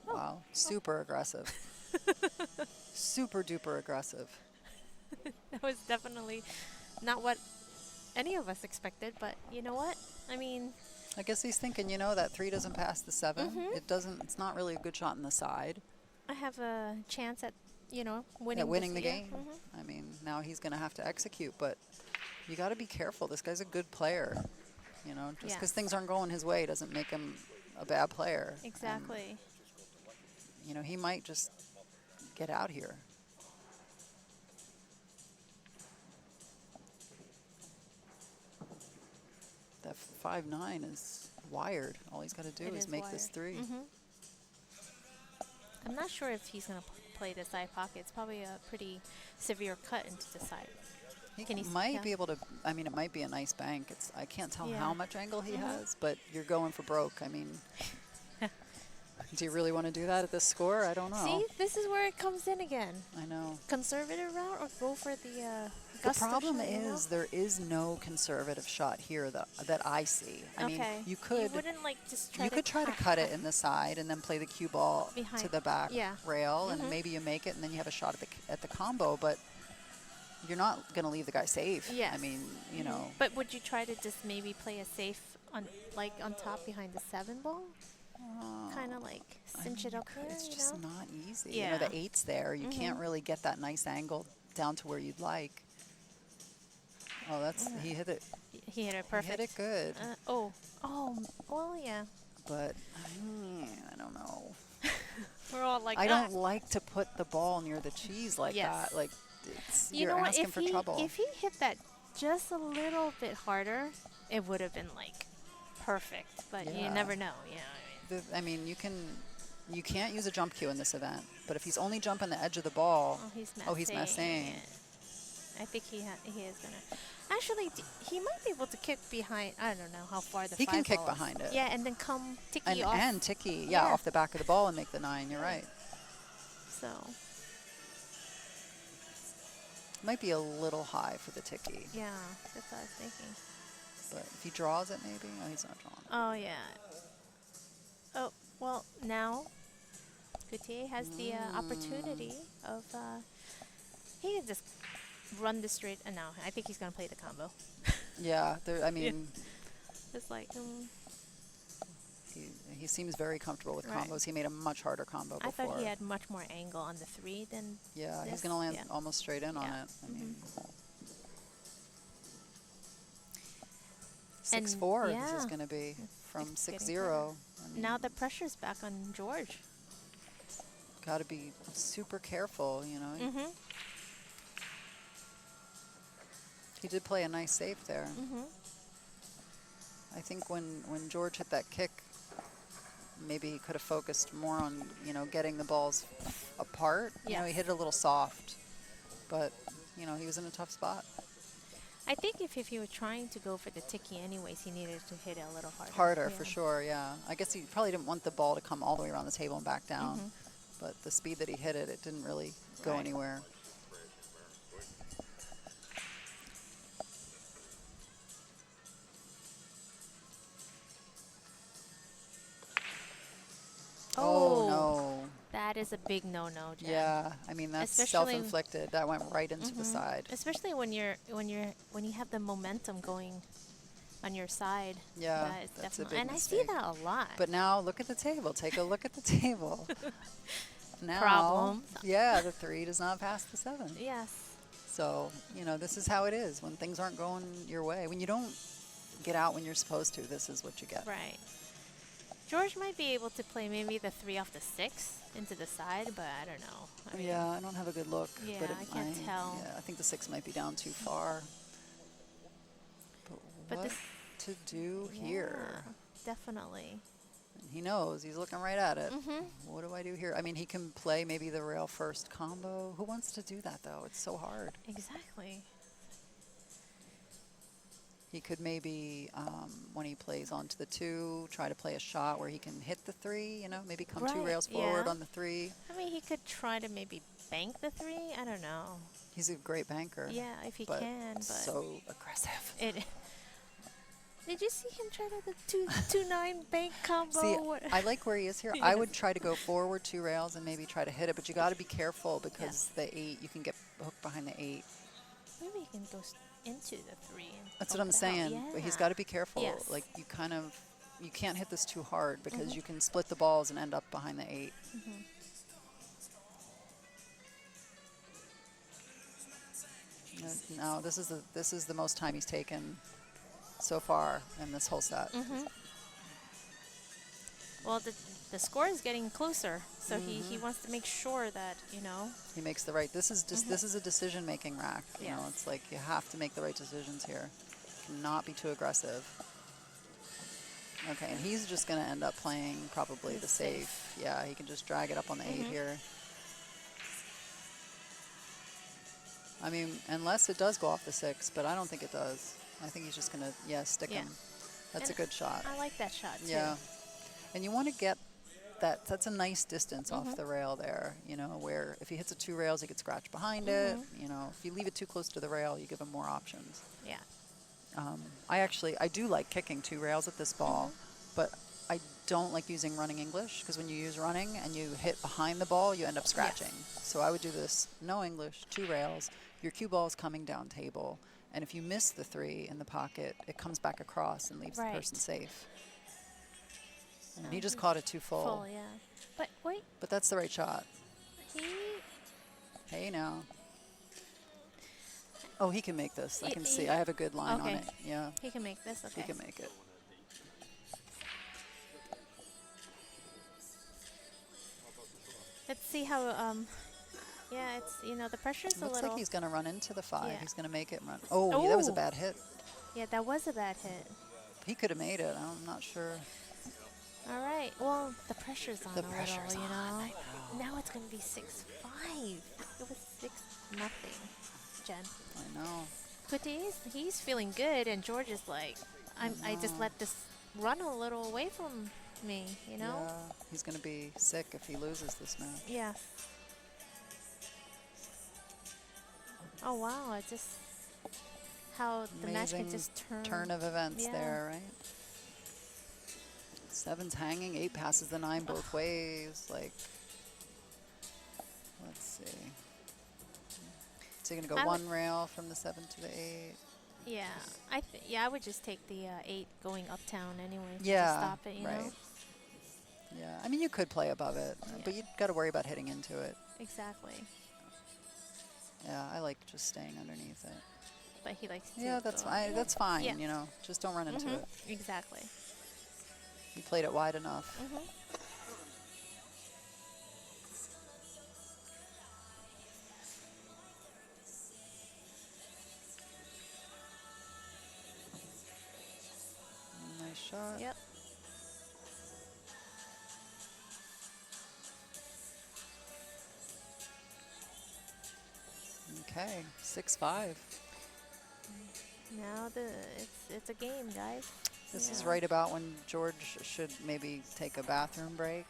wow. Super aggressive. Super duper aggressive. That was definitely not what any of us expected, but you know what? I mean, I guess he's thinking, you know, that 3 doesn't pass the 7. It doesn't. It's not really a good shot in the side. I have a chance at, winning. At winning the this, game. I mean, now he's going to have to execute, but you got to be careful. This guy's a good player. You know, just because things aren't going his way doesn't make him a bad player. Exactly. You know, he might just get out here. That 5-9 is wired. All he's got to do is make this 3. I'm not sure if he's going to play the side pocket. It's probably a pretty severe cut into the side. He might be able to. I mean, it might be a nice bank. I can't tell how much angle he has, but you're going for broke. I mean, do you really want to do that at this score? I don't know. See, this is where it comes in again. I know. Conservative route or go for the The problem is there is no conservative shot here that I see. I mean, you could. You wouldn't like just try. You could try to cut it in the side and then play the cue ball behind to the back rail, and Mhm. maybe you make it, and then you have a shot at the combo. But you're not going to leave the guy safe. Yes. I mean, you know. But would you try to just maybe play a safe on top behind the 7 ball? Kind of like cinch it up there. It's just not easy. Yeah. You know, the 8's there. You can't really get that nice angle down to where you'd like. Oh, that's he hit it. He hit it perfect. He hit it good. Well, yeah. But I don't know. We're all like, I don't like to put the ball near the cheese like that. Like, you're asking for trouble. If he hit that just a little bit harder, it would have been like perfect. But you never know. You know what I mean? You can't use a jump cue in this event. But if he's only jumping the edge of the ball, he's messing. Yeah. I think he is gonna. Actually, he might be able to kick behind. I don't know how far the. He can kick ball is. behind it. Yeah, and then come ticky off. And ticky, off the back of the ball and make the 9. You're right. So. Might be a little high for the ticky. Yeah, that's what I was thinking. But if he draws it, maybe. Oh, he's not drawing it. Oh yeah. Oh well, now Cloutier has the opportunity of. He can just run this straight, and now I think he's gonna play the combo. Yeah, I mean, it's like he seems very comfortable with combos. He made a much harder combo before. I thought he had much more angle on the 3 than. Yeah, he's gonna land almost straight in on it. I mean, 6-4. This is gonna be from 6-0. I mean, now the pressure's back on George. Got to be super careful, you know. He did play a nice save there. I think when George hit that kick, maybe he could have focused more on, you know, getting the balls apart. You know, he hit it a little soft, but, you know, he was in a tough spot. I think if he were trying to go for the ticky anyways, he needed to hit it a little harder. Harder, for sure, yeah. I guess he probably didn't want the ball to come all the way around the table and back down, but the speed that he hit it, it didn't really go anywhere. Oh, no. That is a big no-no, Jen. Yeah, I mean, that's self-inflicted. That went right into the side. Especially when you have the momentum going on your side. Yeah, that's a big and mistake. I see that a lot. But now look at the table. Take a look at the table. Now, problems. Yeah, the 3 does not pass the 7. Yes. So, you know, this is how it is when things aren't going your way. When you don't get out when you're supposed to, this is what you get. Right. George might be able to play maybe the 3 off the 6 into the side, but I don't know. I mean, yeah, I don't have a good look. Yeah, but I can't tell. Yeah, I think the 6 might be down too far. But what to do here? Definitely. He knows. He's looking right at it. Mm-hmm. What do I do here? I mean, he can play maybe the rail first combo. Who wants to do that, though? It's so hard. Exactly. He could maybe, when he plays onto the 2, try to play a shot where he can hit the 3, you know, maybe come 2 rails forward on the 3. I mean, he could try to maybe bank the 3. I don't know. He's a great banker. Yeah, if he can, but so aggressive. Did you see him try the 2-9 bank combo? See, I like where he is here. I would try to go forward 2 rails and maybe try to hit it, but you got to be careful because the 8, you can get hooked behind the 8. Maybe he can go into the 3. And that's what I'm saying. Yeah. But he's got to be careful. Yes. Like you can't hit this too hard because you can split the balls and end up behind the 8. No, this is the most time he's taken so far in this whole set. Well, the score is getting closer, so he wants to make sure that, you know. He makes the right. This is just this is a decision-making rack. You know, it's like you have to make the right decisions here. Cannot be too aggressive. Okay, and he's just going to end up playing probably the safe. Yeah, he can just drag it up on the 8 here. I mean, unless it does go off the 6, but I don't think it does. I think he's just going to, stick him. That's a good shot. I like that shot, too. Yeah. And you want to get that. That's a nice distance off the rail there, you know, where if he hits a 2 rails, he could scratch behind it. You know, if you leave it too close to the rail, you give him more options. Yeah. I do like kicking 2 rails at this ball, but I don't like using running English because when you use running and you hit behind the ball, you end up scratching. So I would do this, no English, 2 rails. Your cue ball is coming down table. And if you miss the 3 in the pocket, it comes back across and leaves the person safe. And he just caught it too full. Full, yeah. But wait. But that's the right shot. He... Hey, now. Oh, he can make this. I can see. I have a good line on it. Yeah. He can make this? Okay. He can make it. Let's see how, yeah, it's, you know, the pressure's a little... Looks like he's going to run into the 5. Yeah. He's going to make it run. Oh, that was a bad hit. Yeah, that was a bad hit. He could have made it. I'm not sure. All right. Well, the pressure's on the pressure's you know. on, I know. Now it's going to be 6-5. It was 6-0, Jen. I know. Cloutier, he's feeling good, and George is like, I just let this run a little away from me, you know? Yeah, he's going to be sick if he loses this match. Yeah. Oh, wow. It's just how the match can just turn of events there, right? 7's hanging, 8 passes the 9 both ways. Like, let's see. Is he going to go 1 rail from the 7 to the 8? Yeah, I would just take the 8 going uptown anyway. Yeah, to stop it, you know? Yeah, I mean, you could play above it, but you've got to worry about hitting into it. Exactly. Yeah, I like just staying underneath it. But he likes to. Yeah, that's fine. That's fine. Yeah. You know, just don't run into it. Exactly. You played it wide enough. Nice shot. Yep. Okay, 6-5. Now it's a game, guys. This is right about when George should maybe take a bathroom break.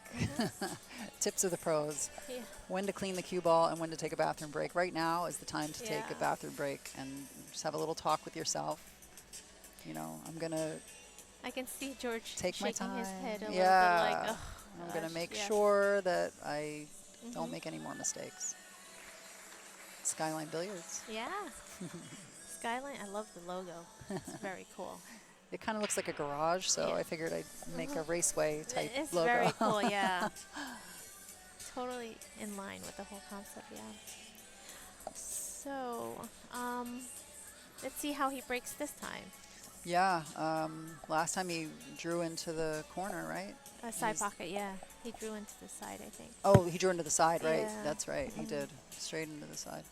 Tips of the pros. Yeah. When to clean the cue ball and when to take a bathroom break. Right now is the time to take a bathroom break and just have a little talk with yourself. You know, I'm going to I can see George take my shaking time. his head a little bit like, oh, I'm going to make sure that I don't make any more mistakes. Skyline Billiards. Yeah. Skyline, I love the logo. It's very cool. It kind of looks like a garage, so I figured I'd make a raceway type it's logo. It's very cool, yeah. Totally in line with the whole concept, yeah. So, let's see how he breaks this time. Yeah. Last time he drew into the corner, right? A side pocket, yeah. He drew into the side, I think. Oh, he drew into the side, right? Yeah. That's right. He did. Straight into the side.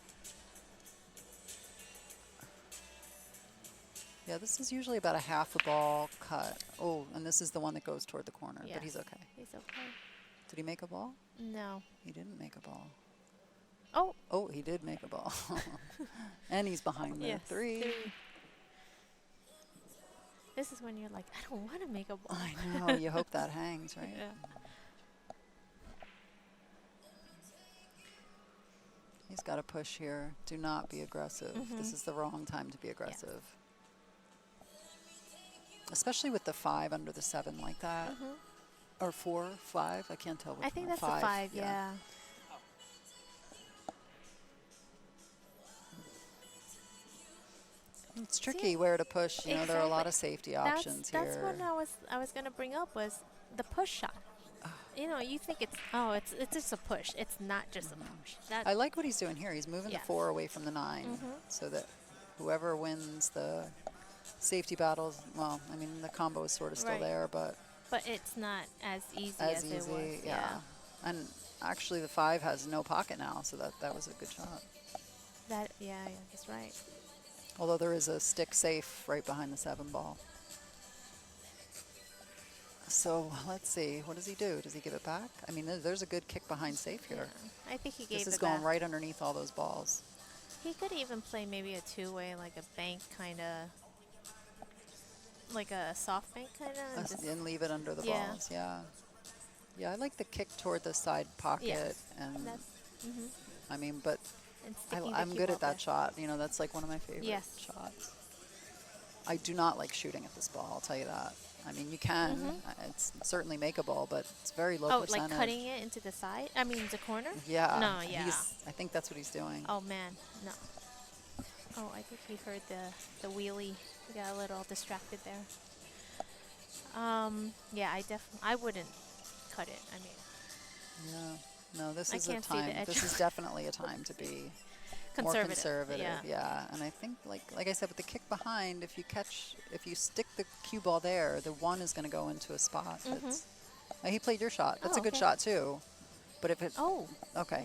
Yeah, this is usually about a half a ball cut. Oh, and this is the one that goes toward the corner, Yes. but he's okay. He's okay. Did he make a ball? No. He didn't make a ball. Oh. Oh, he did make a ball. And he's behind the Yes, three. This is when you're like, I don't want to make a ball. I know. You hope that hangs, right? Yeah. He's got to push here. Do not be aggressive. This is the wrong time to be aggressive. Especially with the 5 under the 7 like that. Or 4, 5. I can't tell which I think one. that's the 5, yeah. It's tricky where to push. You know, there are a lot of safety options here. That's what I was going to bring up was the push shot. You know, you think it's just a push. It's not just a push. I like what he's doing here. He's moving the 4 away from the 9 so that whoever wins the safety battles, well, I mean, the combo is sort of still there, but it's not as easy as it was. Yeah. And actually the 5 has no pocket now, so that was a good shot. Yeah, that's right. Although there is a stick safe right behind the 7 ball. So let's see. What does he do? Does he give it back? I mean, there's a good kick behind safe here. Yeah. I think he gave it back. This is going right underneath all those balls. He could even play maybe a 2-way, like a bank kind of, like a soft bank kind of. And leave it under the balls, yeah. Yeah, I like the kick toward the side pocket. And I mean, but I'm good at that shot. You know, that's like one of my favorite shots. I do not like shooting at this ball, I'll tell you that. I mean, you can. It's certainly makeable, but it's very low percentage. Like cutting it into the side? I mean, the corner? Yeah. No, yeah. I think that's what he's doing. Oh, man, no. Oh, I think he heard the wheelie. He got a little distracted there. Yeah, I wouldn't cut it. I mean. Yeah. No, this is a can't see the time. edge. This is definitely a time to be more conservative. Yeah. And I think, like I said, with the kick behind, if you stick the cue ball there, the 1 is going to go into a spot. He played your shot. That's a good shot too. But if it. Oh. Okay.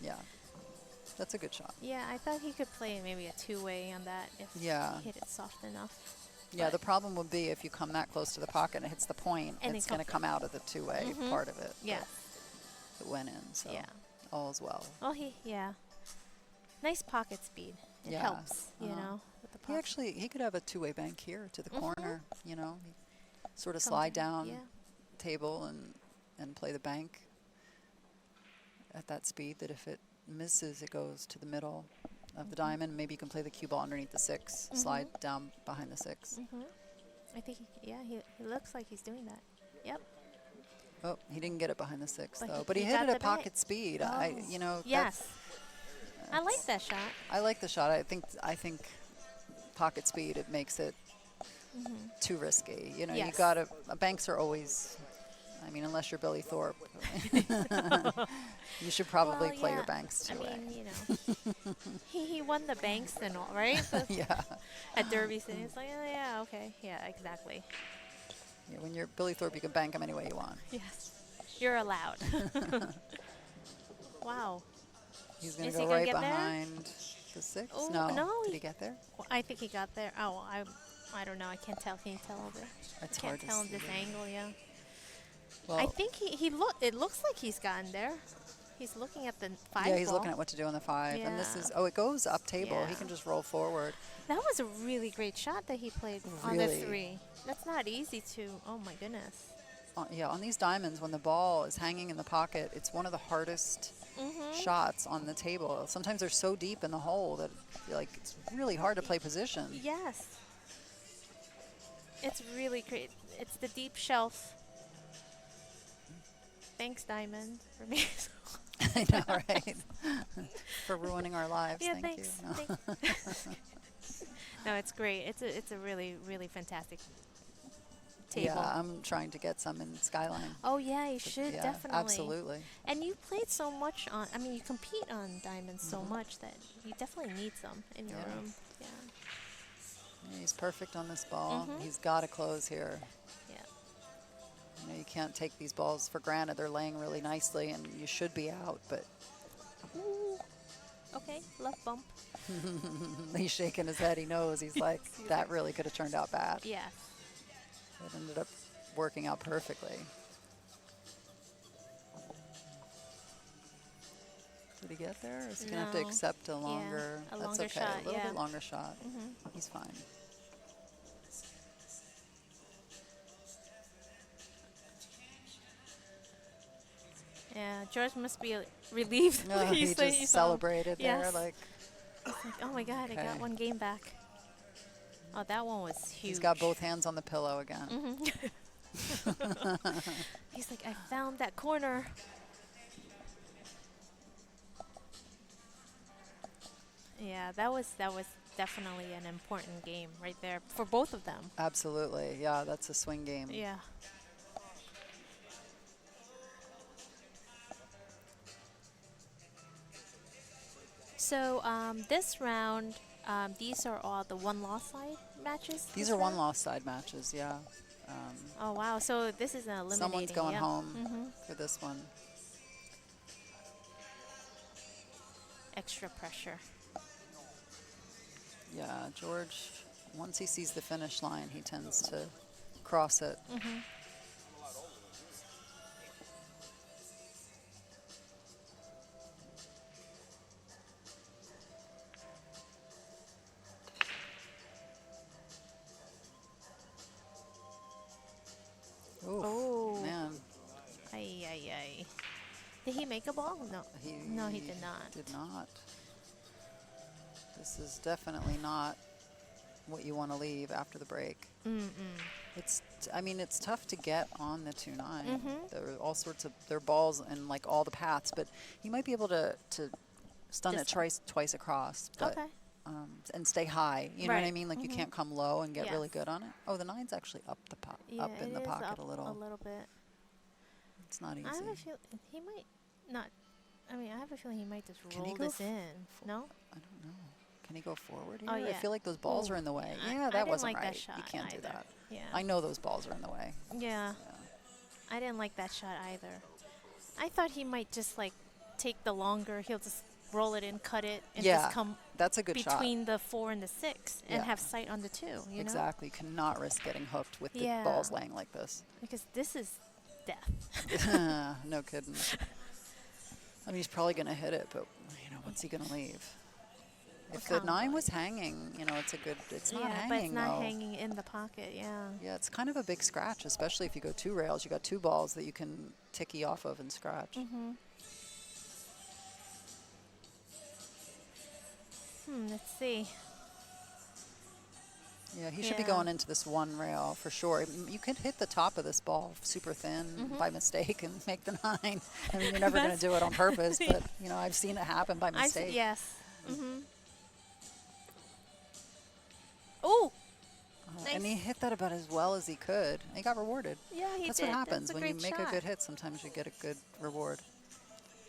Yeah. That's a good shot. Yeah, I thought he could play maybe a 2-way on that if he hit it soft enough. Yeah, the problem would be if you come that close to the pocket and it hits the point, and it's going to come out of the 2-way part of it. Yeah. It went in, so all's well. Oh, nice pocket speed. It helps, you know, with the pocket. He could have a 2-way bank here to the corner, you know. Sort of slide down table and play the bank at that speed that if it misses, it goes to the middle of the diamond. Maybe you can play the cue ball underneath the 6, slide down behind the 6. I think, he looks like he's doing that. Yep. Oh, he didn't get it behind the 6, though. But he hit it at pocket speed. You know. Yes. I like that shot. I like the shot. I think pocket speed, it makes it too risky. You know, you got to. Banks are always. I mean, unless you're Billy Thorpe, you should probably play your banks too. I mean, you know, he won the banks and all, right? At Derby City, it's like, oh, yeah, okay, yeah, exactly. Yeah, when you're Billy Thorpe, you can bank them any way you want. Yes, you're allowed. Wow. He's going to go right behind the 6. Oh, no. Did he get there? Well, I think he got there. Oh, I don't know. I can't tell. Can you tell over? It's hard to tell in this angle. Yeah. Well, I think it looks like he's gotten there. He's looking at the 5 Yeah, he's ball. looking at what to do on the 5. And this is, it goes up table. Yeah. He can just roll forward. That was a really great shot that he played on the 3. That's not easy to, oh my goodness. Yeah, on these diamonds, when the ball is hanging in the pocket, it's one of the hardest shots on the table. Sometimes they're so deep in the hole that it's really hard to play position. Yes. It's really great. It's the deep shelf. Thanks, Diamond, for me. I know, right? For ruining our lives. Yeah, Thank thanks. you. No. No, it's great. It's a really, really fantastic table. Yeah, I'm trying to get some in Skyline. Oh, yeah, you should, definitely. Absolutely. And you played so much on, I mean, you compete on diamonds so much that you definitely need some in your room. Yeah. Yeah, he's perfect on this ball. He's got to close here. Yeah. You know, you can't take these balls for granted. They're laying really nicely, and you should be out, but Ooh. Okay, left bump. he's shaking his head. He knows. He's like, that really could have turned out bad. Yeah. It ended up working out perfectly. Did he get there? Or is he going to have to No. accept a longer? a That's longer okay. shot, A little yeah. bit longer shot. He's fine. Yeah, George must be relieved. No, he He's just celebrated there. Yes. Like, Like, oh my God, I got Okay. one game back. Oh, that one was huge. he's got both hands on the pillow again. He's like, I found that corner. Yeah, that was definitely an important game right there for both of them. Absolutely. Yeah, that's a swing game. Yeah. So this round, these are all the one-loss side matches. These this are round? one-loss side matches, yeah. Oh wow! So this is an eliminating. Someone's going yeah. home for this one. Extra pressure. Yeah, George, once he sees the finish line, he tends to cross it. Oof, Oh. man. Ay ay ay. Did he make a ball? No. No, he did not. Did not. This is definitely not what you want to leave after the break. I mean, it's tough to get on the 2-9. There are all sorts of, there are balls and like all the paths, but you might be able to stun it twice across, but Okay. and stay high. You know what I Right. mean? Like you can't come low and get really Yes. good on it. Oh, the 9's actually up the Yeah, up in it the is pocket up a little. A little bit. It's not easy. I have a feel he might not. I mean, I have a feeling he might just Can he roll go this in. No. I don't know. Can he go forward here? Oh, I yeah. feel like those balls Ooh. are in the way. I Yeah, that didn't wasn't like that right. shot You can't do either. that. Yeah. I know those balls are in the way. Yeah. I didn't like that shot either. I thought he might just like take the longer. He'll just roll it in, cut it, and Yeah, just come that's a good shot. between the 4 and the 6 and Yeah. have sight on the 2. You know? Exactly. Cannot risk getting hooked with the Yeah. balls laying like this. Because this is death. No kidding. I mean, he's probably going to hit it, but you know, what's he going to leave? If the 9 was hanging, you know, it's a good. It's not yeah, hanging but it's not though. hanging in the pocket. Yeah. Yeah, it's kind of a big scratch, especially if you go 2 rails. You got 2 balls that you can ticky off of and scratch. Let's see. Yeah, he should be Yeah. going into this 1 rail for sure. You could hit the top of this ball super thin by mistake and make the 9. I mean, you're never going to do it on purpose, but you know, I've seen it happen by mistake. Yes. Oh. And he hit that about as well as he could. He got rewarded. Yeah, he That's did. what happens That's a when you great make shot. a good hit. Sometimes you get a good reward.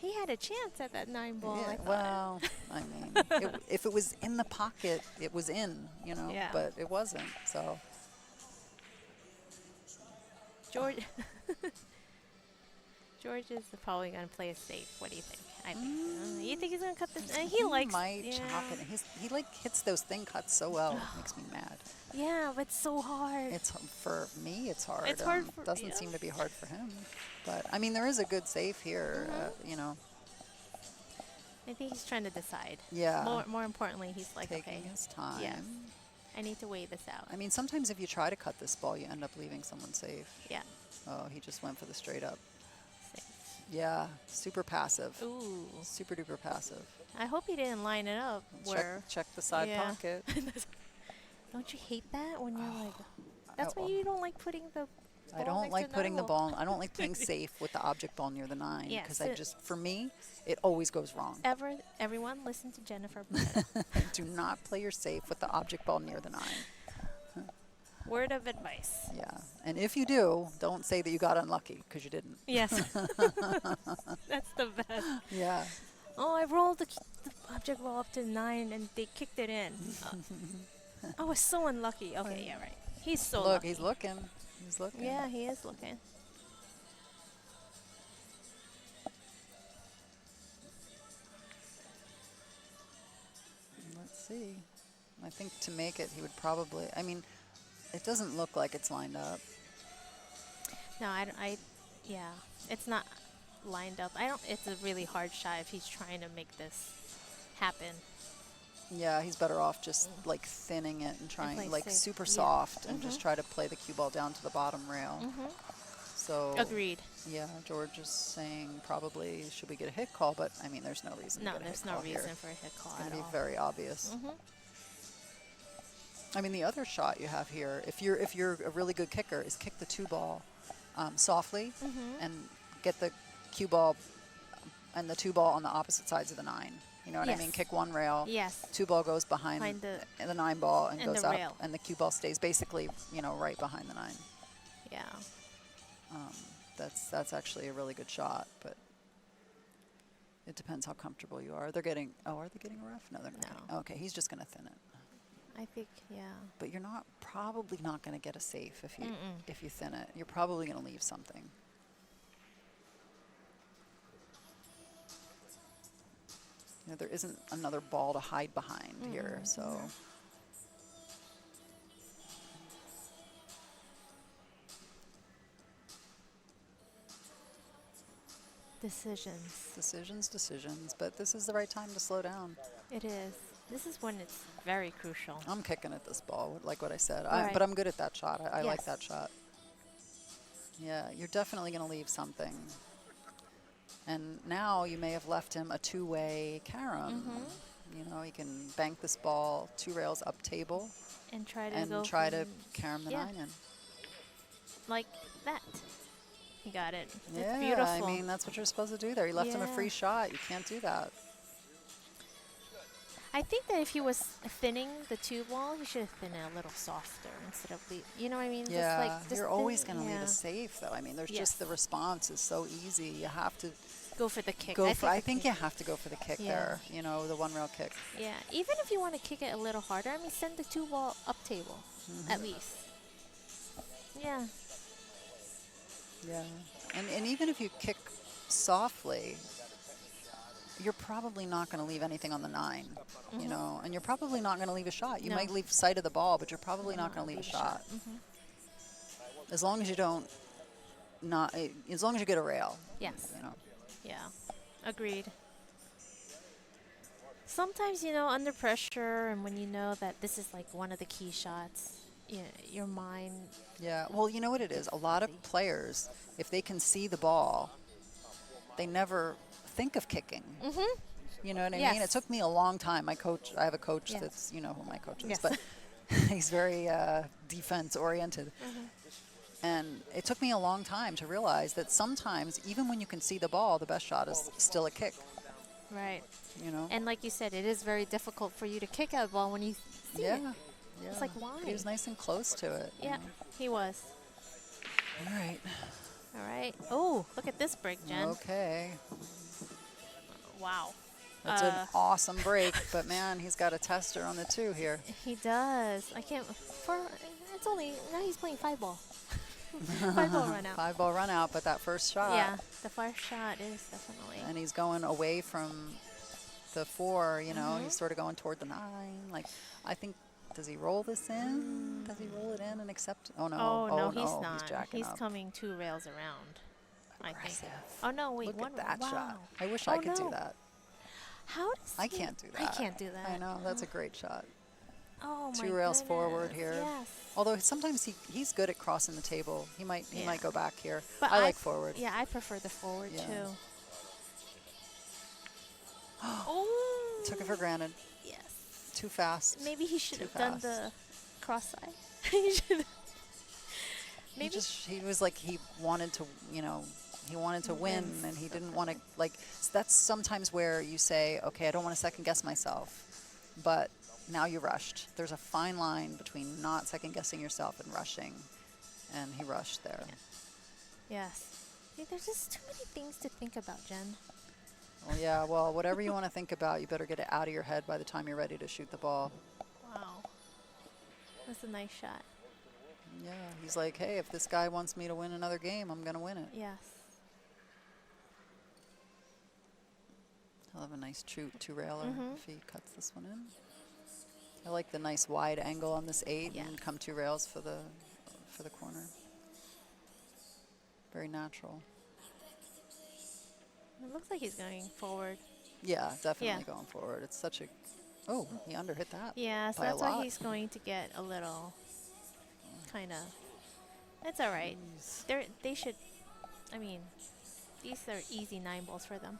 He had a chance at that 9 ball. I Yeah, thought. well, I mean, if it was in the pocket, it was in, you know, Yeah. but it wasn't. So George. George is probably going to play it safe. What do you think? I think. You think he's going to cut this? He likes. might yeah. chop it. He like hits those thin cuts so well. It makes me mad. Yeah, but it's so hard. It's for me. It's hard. It's hard for- doesn't yeah. seem to be hard for him. But I mean, there is a good save here. You know, I think he's trying to decide. Yeah. More importantly, he's like, taking okay, his time. yes, I need to weigh this out. I mean, sometimes if you try to cut this ball, you end up leaving someone safe. Yeah. Oh, he just went for the straight up. Safe. Yeah, super passive. Ooh. Super duper passive. I hope he didn't line it up where. Check the side Yeah. pocket. Don't you hate that when you're like? That's why oh. you don't like putting the. I ball don't next like to putting the no. ball. I don't like playing safe with the object ball near the 9 Yes, because it- for me, it always goes wrong. Everyone, listen to Jennifer. Do not play your safe with the object ball near the 9. Word of advice. Yeah, and if you do, don't say that you got unlucky because you didn't. Yes. That's the best. Yeah. Oh, I rolled the object ball up to 9 and they kicked it in. Oh, it's so unlucky. Okay, yeah, right. He's so Look, lucky. he's looking. He's looking. Yeah, he is looking. Let's see. I think to make it, he would probably, I mean, it doesn't look like it's lined up. No, yeah, it's not lined up. It's a really hard shot if he's trying to make this happen. Yeah, he's better off just like thinning it and trying, play like safe. super Yeah. soft and just try to play the cue ball down to the bottom rail. So Agreed. yeah, George is saying probably should we get a hit call, but I mean there's no reason No, to get a there's hit no call reason here. for a hit call It's going at to be all. very obvious. I mean the other shot you have here, if you're a really good kicker, is kick the 2-ball softly and get the cue ball and the 2-ball on the opposite sides of the 9. You know what I mean? Kick one rail. Yes. 2-ball goes behind the 9-ball and goes the up, rail. and the cue ball stays basically, right behind the 9. Yeah. That's actually a really good shot, but it depends how comfortable you are. Are they getting a rough? No, they're not. No. Okay, he's just going to thin it. I think, yeah. But you're probably not going to get a safe if you thin it. You're probably going to leave something. There isn't another ball to hide behind here, so. Decisions, but this is the right time to slow down. It is. This is when it's very crucial. I'm kicking at this ball, like what I said. Right. But I'm good at that shot. I like Yes. that shot. Yeah, you're definitely going to leave something. And now you may have left him a 2-way carom. He can bank this ball 2 rails up table And try to and go try to from- carom the yeah. 9 in. like that. He got it. Yeah, It's beautiful. I mean, that's what you're supposed to do there. You left him a free Yeah. shot. You can't do that. I think that if he was thinning the 2-ball, he should have thinned it a little softer instead of you know what I mean? Yeah, just you're always going to leave yeah. a safe, though. I mean, there's Yes. just the response is so easy. You have to Go for the kick. I think you have to go for the kick there, the 1-rail kick. Yeah, even if you want to kick it a little harder, I mean, send the 2-ball up table, at least. Yeah. Yeah, and even if you kick softly, you're probably not going to leave anything on the 9, and you're probably not going to leave a shot. You No. might leave sight of the ball, but you're probably not going to leave a shot. As long as you don't, as long as you get a rail. Yes. Yeah, agreed. Sometimes, under pressure and when you know that this is like one of the key shots, your mind. Yeah, well, you know what it is? A lot of players, if they can see the ball, they never think of kicking. You know what I mean? It took me a long time. I have a coach that's, who my coach is, Yes. but he's very defense-oriented. And it took me a long time to realize that sometimes, even when you can see the ball, the best shot is still a kick. Right. And like you said, it is very difficult for you to kick a ball when you see it. yeah. It's like, why? He was nice and close to it. Yeah, he was. All right. All right. Oh, look at this break, Jen. Okay. Wow. That's an awesome break, but man, he's got a tester on the 2 here. He does. I can't. It's only now he's playing 5-ball. 5-ball run out. 5-ball run out, but that first shot. Yeah, the first shot is definitely. And he's going away from the 4, he's sort of going toward the 9. Like, I think, does he roll this in? Does he roll it in and accept? Oh, no. Oh, no, he's not. He's jacking He's up. coming 2 rails around, I think. Aggressive. Oh, no, wait. Look one at that wow. shot. I wish I could do no. that. How does I he- can't do that. I can't do that. I know. That's a great shot. Oh, my 2 rails forward goodness, here. Yes. Although sometimes he's good at crossing the table. He might go back here. But I like forward. Yeah, I prefer the forward, Yeah. too. Oh. Took it for granted. Yes. Too fast. Maybe he should Too have done fast. the cross side. He should. Maybe. He was like he wanted to, he wanted to win, and he didn't want to that's sometimes where you say, okay, I don't want to second guess myself, but now you rushed. There's a fine line between not second guessing yourself and rushing, and he rushed there. Yes. See, there's just too many things to think about, Jen. Well, yeah, whatever you want to think about, you better get it out of your head by the time you're ready to shoot the ball. Wow. That's a nice shot. Yeah, he's like, hey, if this guy wants me to win another game, I'm going to win it. Yes. He'll have a nice two-railer if he cuts this one in. I like the nice wide angle on this 8 and come 2 rails for the corner. Very natural. It looks like he's going forward. Yeah, definitely going forward. It's such a... Oh, he underhit that. Yeah, so by that's a lot. why he's going to get a little kind of... It's all right. They should... I mean, these are easy 9 balls for them.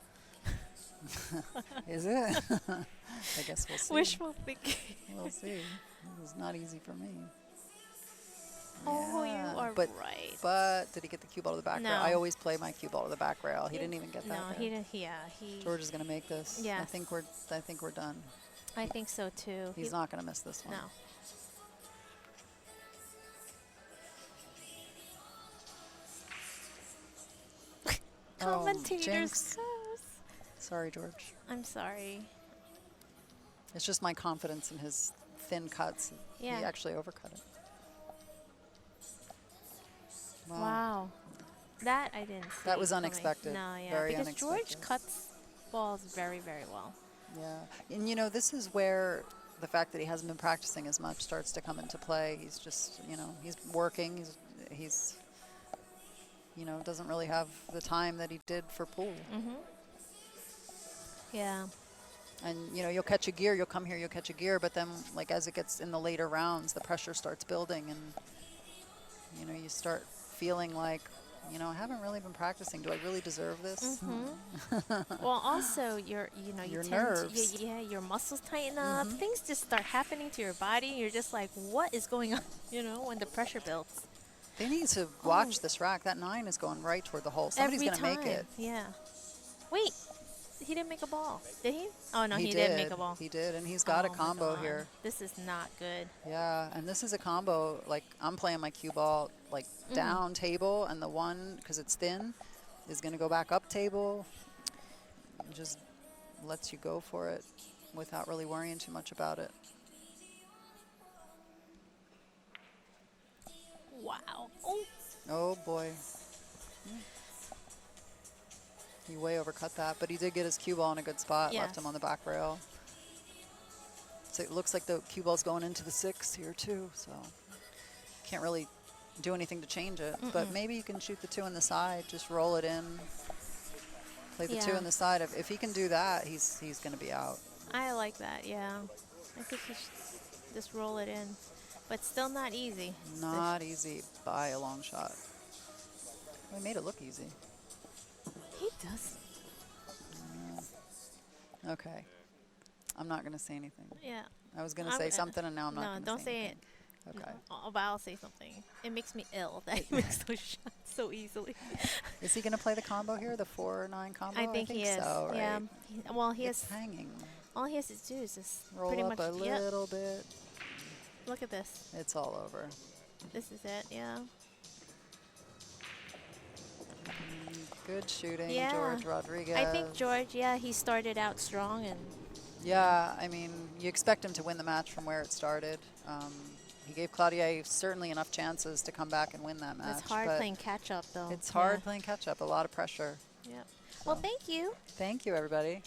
Is it? I guess we'll see. Wishful thinking. We'll see. It was not easy for me. Oh, Yeah, you are but, right. But did he get the cue ball to the back No. rail? I always play my cue ball to the back rail. He didn't even get that. No, there. he didn't. Yeah, he... George is going to make this. Yes. I think we're done. I think so, too. He's not going to miss this one. No. Commentators. Jinx. Sorry, George. I'm sorry. It's just my confidence in his thin cuts. Yeah. He actually overcut it. Wow. That I didn't see. That was coming. unexpected. No, yeah. Very because unexpected. George cuts balls very, very well. Yeah. And, you know, this is where the fact that he hasn't been practicing as much starts to come into play. He's just, you know, he's working. He's you know, doesn't really have the time that he did for pool. Yeah. And, you know, you'll catch a gear, you'll come here, you'll catch a gear, but then, like, as it gets in the later rounds, the pressure starts building, and, you know, you start feeling like, you know, I haven't really been practicing. Do I really deserve this? Well, also, your nerves. Your muscles tighten up. Things just start happening to your body. You're just like, what is going on, you know, when the pressure builds. They need to watch this rack. That 9 is going right toward the hole. Somebody's going to make it. Yeah. Wait. He didn't make a ball, did he? Oh, no, he did did make a ball. He did, and he's got a Oh my combo God. here. This is not good. Yeah, and this is a combo. Like, I'm playing my cue ball, like, down table, and the one, because it's thin, is going to go back up table. Just lets you go for it without really worrying too much about it. Wow. Oh. Oh, boy. He way overcut that, but he did get his cue ball in a good spot, left him on the back rail. So it looks like the cue ball's going into the 6 here, too, so can't really do anything to change it. But maybe you can shoot the 2 on the side, just roll it in, play the 2 on the side. If he can do that, he's going to be out. I like that, yeah. I think he should just roll it in. But still not easy. Not easy by a long shot. We made it look easy. He does. Okay. I'm not going to say anything. Yeah. I was going to say something, and now I'm not going to say No, don't say anything. it. Okay. No, but I'll say something. It makes me ill that he makes those shots so easily. Is he going to play the combo here, the 4-9 combo? I think he is. So, right? Yeah. Well, he It's has. hanging. All he has to do is just Roll pretty up much. a little bit. Look at this. It's all over. This is it. Yeah. Good shooting, Yeah. George Rodriguez. I think George. Yeah, he started out strong and. Yeah, I mean, you expect him to win the match from where it started. He gave Cloutier certainly enough chances to come back and win that match. It's hard playing catch up, though. It's hard playing catch up. A lot of pressure. Yeah. Well, thank you. Thank you, everybody.